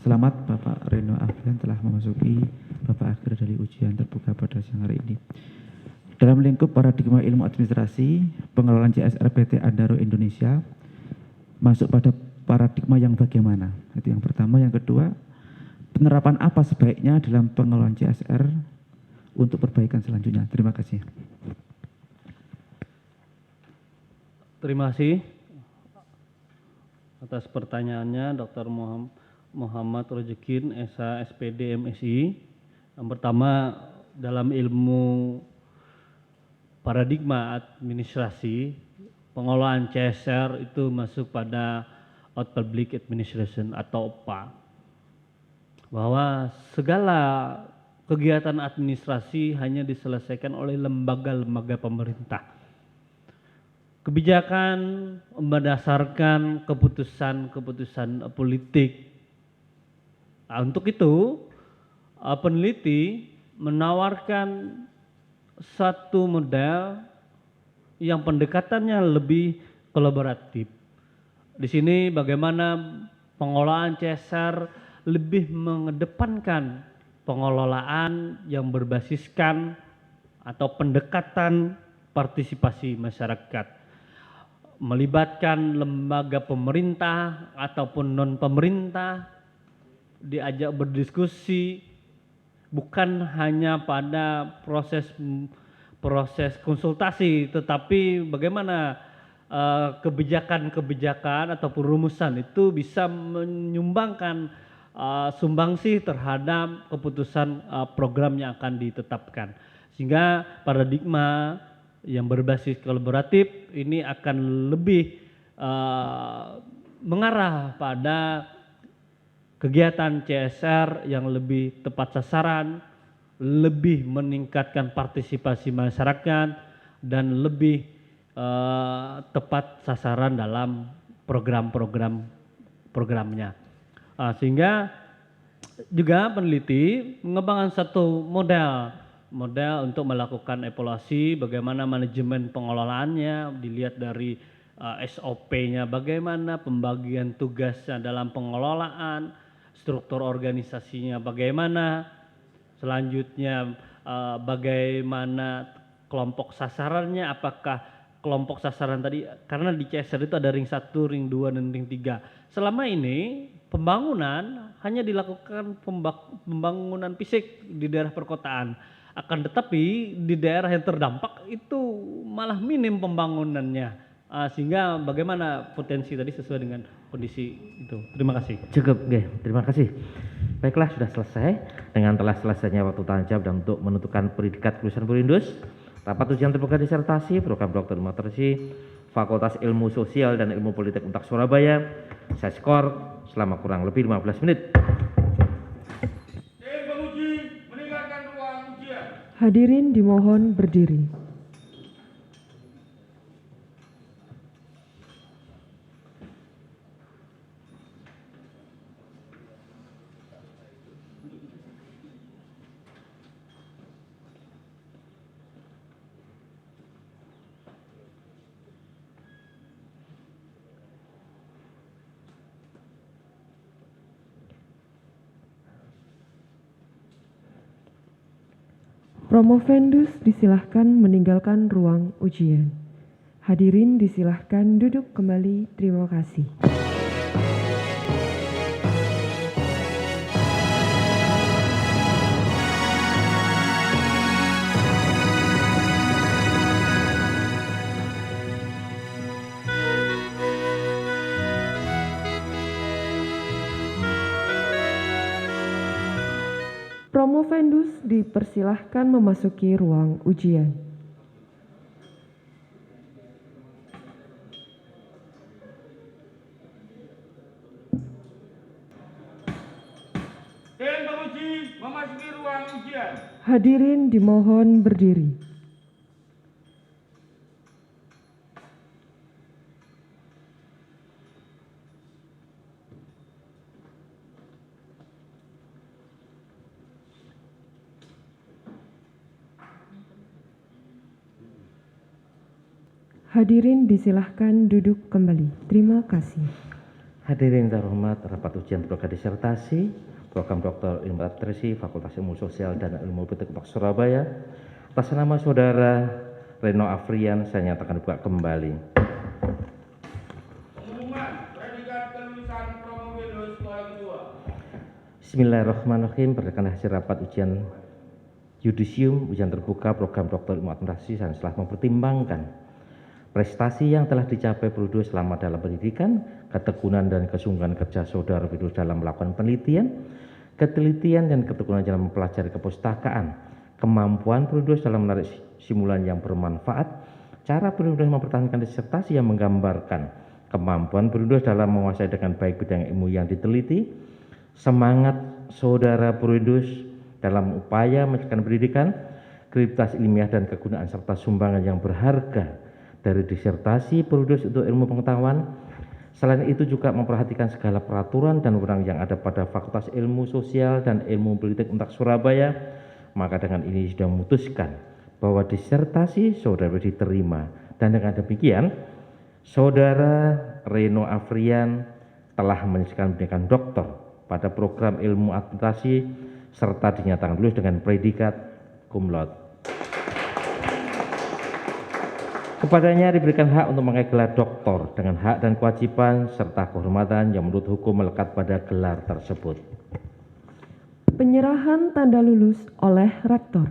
selamat Bapak Reno Afrian telah memasuki babak akhir dari ujian terbuka pada siang hari ini. Dalam lingkup paradigma ilmu administrasi, pengelolaan CSR PT Adaro Indonesia masuk pada paradigma yang bagaimana? Itu yang pertama. Yang kedua, penerapan apa sebaiknya dalam pengelolaan CSR untuk perbaikan selanjutnya? Terima kasih. Terima kasih atas pertanyaannya Dr. Muhammad Rojekin, SH, SPD, MSI. Yang pertama, dalam ilmu paradigma administrasi, pengelolaan CSR itu masuk pada Out Public Administration atau OPA. Bahwa segala kegiatan administrasi hanya diselesaikan oleh lembaga-lembaga pemerintah. Kebijakan berdasarkan keputusan-keputusan politik. Nah, untuk itu, peneliti menawarkan satu model yang pendekatannya lebih kolaboratif. Di sini bagaimana pengelolaan CSR lebih mengedepankan pengelolaan yang berbasiskan atau pendekatan partisipasi masyarakat, melibatkan lembaga pemerintah ataupun non pemerintah, diajak berdiskusi, bukan hanya pada proses konsultasi, tetapi bagaimana kebijakan-kebijakan ataupun rumusan itu bisa menyumbangkan sumbangsih terhadap keputusan program yang akan ditetapkan. Sehingga paradigma yang berbasis kolaboratif ini akan lebih mengarah pada kegiatan CSR yang lebih tepat sasaran, lebih meningkatkan partisipasi masyarakat, dan lebih tepat sasaran dalam programnya. Sehingga juga peneliti mengembangkan satu model untuk melakukan evaluasi bagaimana manajemen pengelolaannya, dilihat dari SOP-nya bagaimana, pembagian tugasnya dalam pengelolaan, struktur organisasinya bagaimana, selanjutnya bagaimana kelompok sasarannya, apakah kelompok sasaran tadi, karena di CSR itu ada ring 1, ring 2, dan ring 3. Selama ini pembangunan hanya dilakukan pembangunan fisik di daerah perkotaan. Akan tetapi di daerah yang terdampak itu malah minim pembangunannya. Sehingga bagaimana potensi tadi sesuai dengan kondisi itu. Terima kasih. Cukup, oke. Terima kasih. Baiklah, sudah selesai. Dengan telah selesainya waktu tanya jawab dan untuk menentukan predikat kelulusan Purindus, rapat ujian terbuka disertasi program Dr. Matersi Fakultas Ilmu Sosial dan Ilmu Politik Untak Surabaya, saya skor selama kurang lebih 15 menit. Tim penguji meninggalkan ruang ujian. Hadirin dimohon berdiri. Promovendus disilahkan meninggalkan ruang ujian. Hadirin disilahkan duduk kembali. Terima kasih. Promovendus dipersilahkan memasuki ruang ujian. Tim penguji memasuki ruang ujian. Hadirin dimohon berdiri. Hadirin disilahkan duduk kembali. Terima kasih. Hadirin terhormat, rapat ujian terbuka disertasi program Dr. Ilmu Administrasi Fakultas Ilmu Sosial dan Ilmu Politik Surabaya atas nama saudara Reno Afrian saya nyatakan dibuka kembali. Pengumuman predikat kelulusan Promovendus sekolah kedua. Bismillahirrahmanirrahim. Berdasarkan hasil rapat ujian yudisium ujian terbuka program Dr. Ilmu Administrasi dan setelah mempertimbangkan prestasi yang telah dicapai Prodo selama dalam pendidikan, ketekunan dan kesungguhan kerja saudara Prodo dalam melakukan penelitian, ketelitian dan ketekunan dalam mempelajari kepustakaan, kemampuan Prodo dalam menarik simulan yang bermanfaat, cara Prodo mempertahankan disertasi yang menggambarkan kemampuan Prodo dalam menguasai dengan baik bidang ilmu yang diteliti, semangat saudara Prodo dalam upaya menciptakan pendidikan, kredibilitas ilmiah dan kegunaan serta sumbangan yang berharga dari disertasi Prudus untuk ilmu pengetahuan. Selain itu juga memperhatikan segala peraturan dan wewenang yang ada pada Fakultas Ilmu Sosial dan Ilmu Politik Untak Surabaya, maka dengan ini sudah memutuskan bahwa disertasi saudara diterima, dan dengan demikian saudara Reno Afrian telah menyelesaikan pendidikan doktor pada program ilmu administrasi serta dinyatakan lulus dengan predikat cum laude. Kepadanya diberikan hak untuk mengenai gelar doktor dengan hak dan kewajiban serta kehormatan yang menurut hukum melekat pada gelar tersebut. Penyerahan tanda lulus oleh Rektor.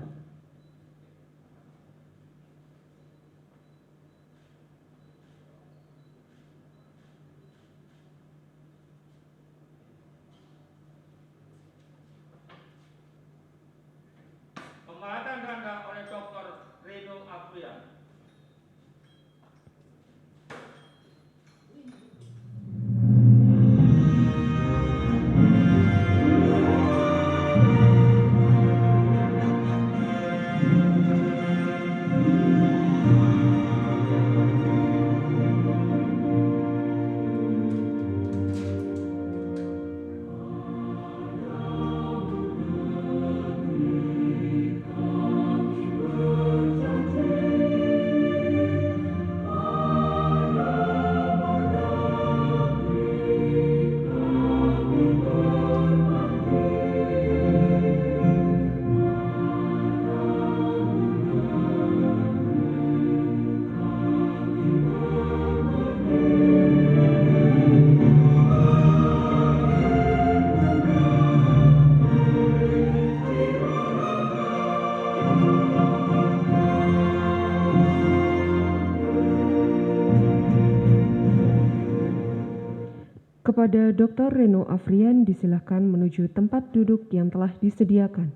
Pengangkatan tanda oleh Dr. Reno Afrian. Kepada Dr. Reno Afrian disilahkan menuju tempat duduk yang telah disediakan.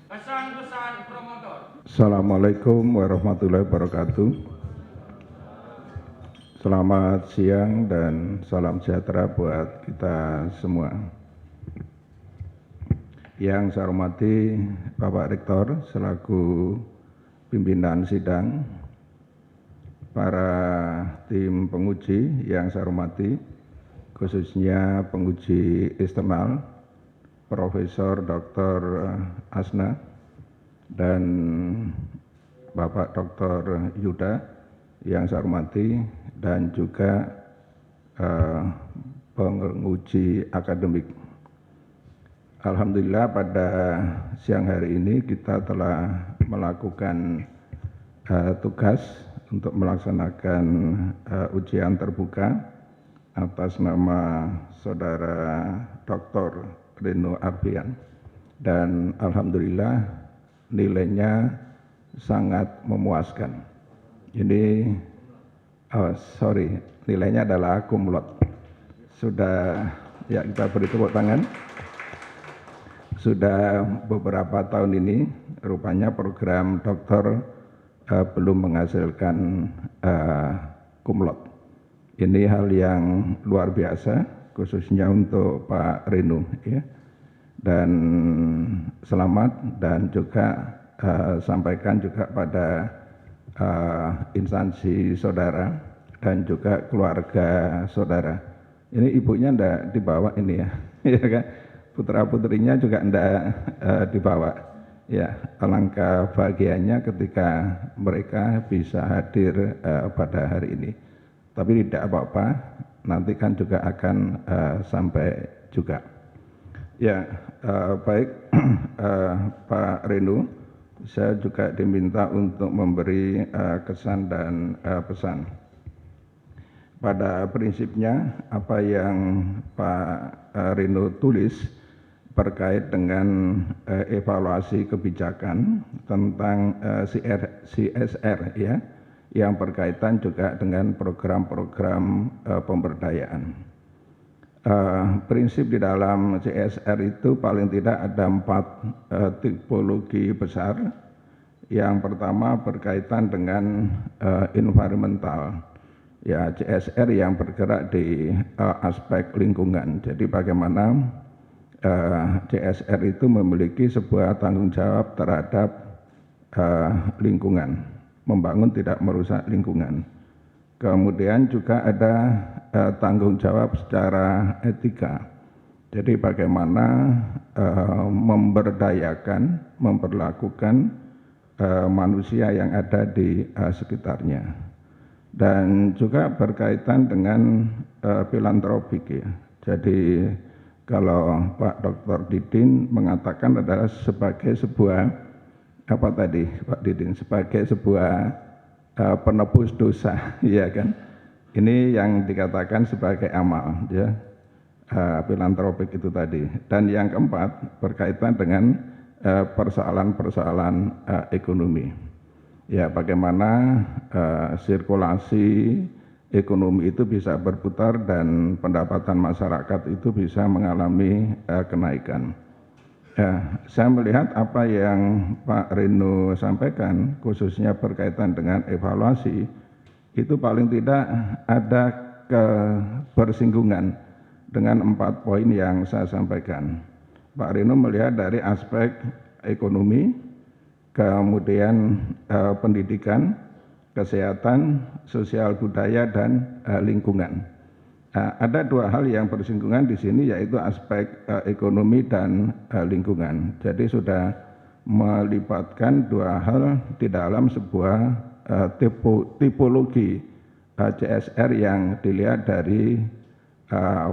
Pesan-pesan promotor. Assalamualaikum warahmatullahi wabarakatuh. Selamat siang dan salam sejahtera buat kita semua. Yang saya hormati Bapak Rektor selaku pimpinan sidang, para tim penguji yang saya hormati, khususnya penguji eksternal, Profesor Dr. Asna, dan Bapak Dr. Yuda yang saya hormati, dan juga penguji akademik. Alhamdulillah pada siang hari ini kita telah melakukan tugas untuk melaksanakan ujian terbuka atas nama saudara Dr. Reno Afrian, dan alhamdulillah nilainya sangat memuaskan. Ini nilainya adalah cum laude. Sudah, ya kita beri tepuk tangan. Sudah beberapa tahun ini rupanya program doktor belum menghasilkan cum laude. Ini hal yang luar biasa, khususnya untuk Pak Reno, ya. Dan selamat, dan juga sampaikan juga pada instansi saudara dan juga keluarga saudara. Ini ibunya ndak dibawa ini ya, ya kan? Putra putrinya juga ndak dibawa. Ya, alangkah bahagianya ketika mereka bisa hadir pada hari ini. Tapi tidak apa-apa, nanti kan juga akan sampai juga. Ya, baik Pak Renu, saya juga diminta untuk memberi kesan dan pesan. Pada prinsipnya, apa yang Pak Renu tulis terkait dengan evaluasi kebijakan tentang CSR ya, yang berkaitan juga dengan program-program pemberdayaan. Prinsip di dalam CSR itu paling tidak ada 4 tipologi besar. Yang pertama berkaitan dengan environmental, ya CSR yang bergerak di aspek lingkungan. Jadi bagaimana CSR itu memiliki sebuah tanggung jawab terhadap lingkungan, membangun tidak merusak lingkungan. Kemudian juga ada tanggung jawab secara etika. Jadi bagaimana memberdayakan, memperlakukan manusia yang ada di sekitarnya. Dan juga berkaitan dengan filantropik ya. Jadi kalau Pak Dr. Didin mengatakan adalah sebagai sebuah apa tadi Pak Didin, sebagai sebuah penebus dosa, ya kan? Ini yang dikatakan sebagai amal, ya, filantropik itu tadi. Dan yang keempat berkaitan dengan persoalan-persoalan ekonomi. Ya, bagaimana sirkulasi ekonomi itu bisa berputar dan pendapatan masyarakat itu bisa mengalami kenaikan. Ya, saya melihat apa yang Pak Reno sampaikan, khususnya berkaitan dengan evaluasi, itu paling tidak ada kebersinggungan dengan 4 poin yang saya sampaikan. Pak Reno melihat dari aspek ekonomi, kemudian pendidikan, kesehatan, sosial budaya, dan lingkungan. Ada 2 hal yang bersinggungan di sini, yaitu aspek ekonomi dan lingkungan. Jadi sudah melibatkan 2 hal di dalam sebuah tipologi CSR yang dilihat dari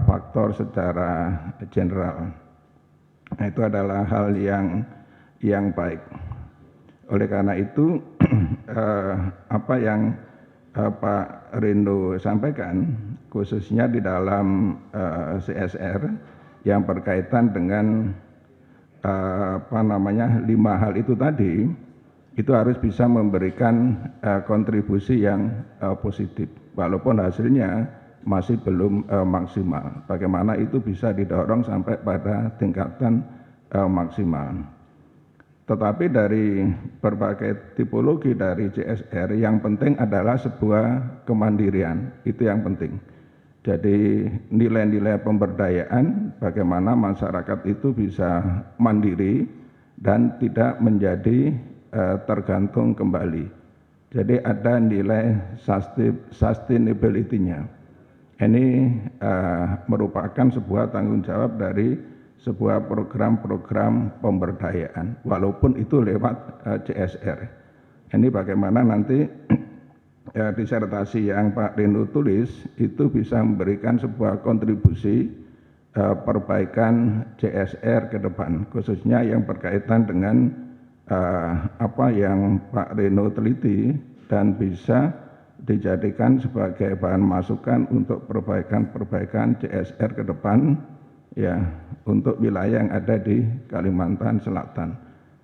faktor secara general. Nah, itu adalah hal yang baik. Oleh karena itu, apa yang Pak Reno sampaikan, khususnya di dalam CSR yang berkaitan dengan 5 hal itu tadi, itu harus bisa memberikan kontribusi yang positif, walaupun hasilnya masih belum maksimal. Bagaimana itu bisa didorong sampai pada tingkatan maksimal. Tetapi dari berbagai tipologi dari CSR, yang penting adalah sebuah kemandirian, itu yang penting. Jadi nilai-nilai pemberdayaan, bagaimana masyarakat itu bisa mandiri dan tidak menjadi tergantung kembali. Jadi ada nilai sustainability-nya. Ini merupakan sebuah tanggung jawab dari sebuah program-program pemberdayaan, walaupun itu lewat CSR. Ini bagaimana nanti disertasi yang Pak Reno tulis itu bisa memberikan sebuah kontribusi perbaikan CSR ke depan, khususnya yang berkaitan dengan apa yang Pak Reno teliti dan bisa dijadikan sebagai bahan masukan untuk perbaikan CSR ke depan, ya, untuk wilayah yang ada di Kalimantan Selatan,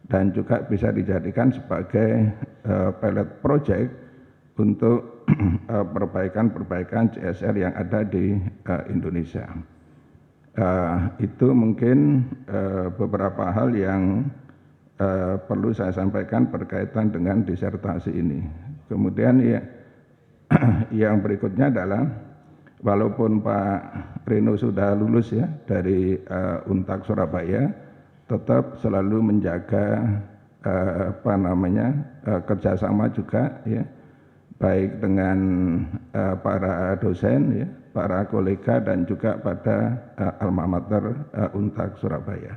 dan juga bisa dijadikan sebagai pilot project untuk perbaikan CSR yang ada di Indonesia. Itu mungkin beberapa hal yang perlu saya sampaikan berkaitan dengan disertasi ini. Kemudian ya, yang berikutnya adalah, walaupun Pak Reno sudah lulus ya dari Untak Surabaya, tetap selalu menjaga kerjasama juga ya, baik dengan para dosen ya, para kolega, dan juga pada alma mater Untak Surabaya.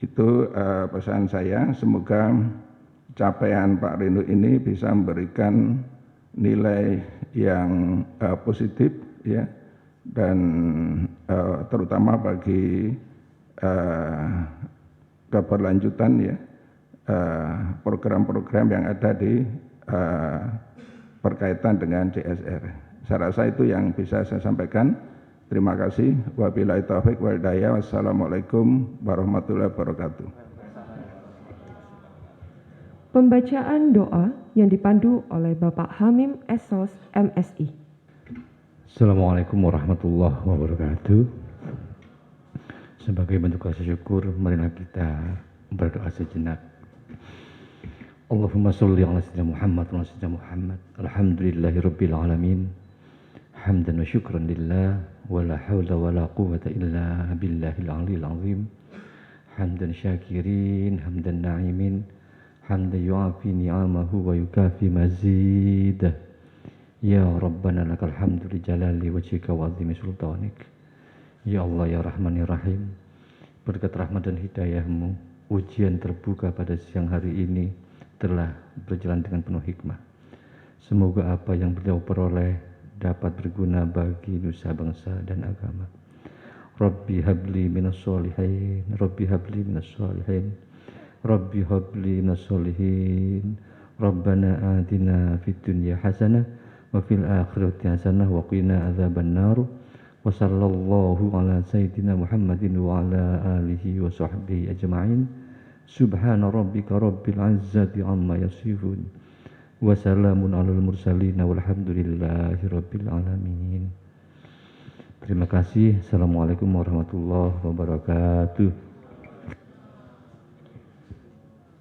Itu pesan saya, semoga capaian Pak Reno ini bisa memberikan nilai yang positif ya, dan terutama bagi keberlanjutan ya program-program yang ada di berkaitan dengan CSR. Saya rasa itu yang bisa saya sampaikan. Terima kasih. Wabillahi taufiq wal hidayah. Wassalamualaikum warahmatullahi wabarakatuh. Pembacaan doa yang dipandu oleh Bapak Hamim Esos MSI. Assalamualaikum warahmatullahi wabarakatuh. Sebagai bentuk rasa syukur, marilah kita berdoa sejenak. Allahumma sholli ala sayyidina Muhammad wa ala sayyidina Muhammad. Alhamdulillahirabbil alamin. Hamdan wa syukran lillah wa la haula wa la quwwata illa billahil aliyil azim. Hamdan syakirin, hamdan na'imin, hamdan yu'afi ni'amahu wa yukafi mazidah. Ya Rabbana lakal hamdu li jalali wajhika wa azimi sultanik. Ya Allah ya Rahman ya Rahim, berkat rahmat dan hidayah-Mu, ujian terbuka pada siang hari ini telah berjalan dengan penuh hikmah. Semoga apa yang beliau peroleh dapat berguna bagi nusa bangsa dan agama. Rabbi habli minas sholihin, Rabbi habli minas sholihin, Rabbi habli minas sholihin, Rabbana atina fid dunya hasanah wa fil akhirati hasanah wa qina adzaban nar. Wa sallallahu ala sayyidina Muhammadin wa ala alihi wa sahbihi ajma'in. Subhana rabbika rabbil izzati amma yasifun. Wassalamun alal mursalin walhamdulillahi rabbil alamin. Terima kasih. Assalamualaikum warahmatullahi wabarakatuh.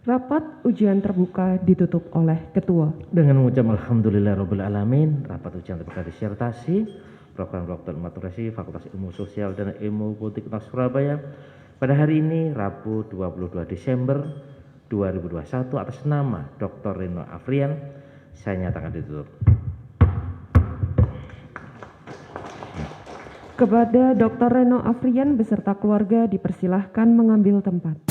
Rapat ujian terbuka ditutup oleh Ketua. Dengan mengucap alhamdulillah rabbil alamin, rapat ujian terbuka disertasi program Dr. Maturasi Fakultas Ilmu Sosial dan Ilmu Politik Surabaya pada hari ini Rabu 22 Desember 2021 atas nama Dr. Reno Afrian saya nyatakan ditutup. Kepada Dr. Reno Afrian beserta keluarga dipersilahkan mengambil tempat.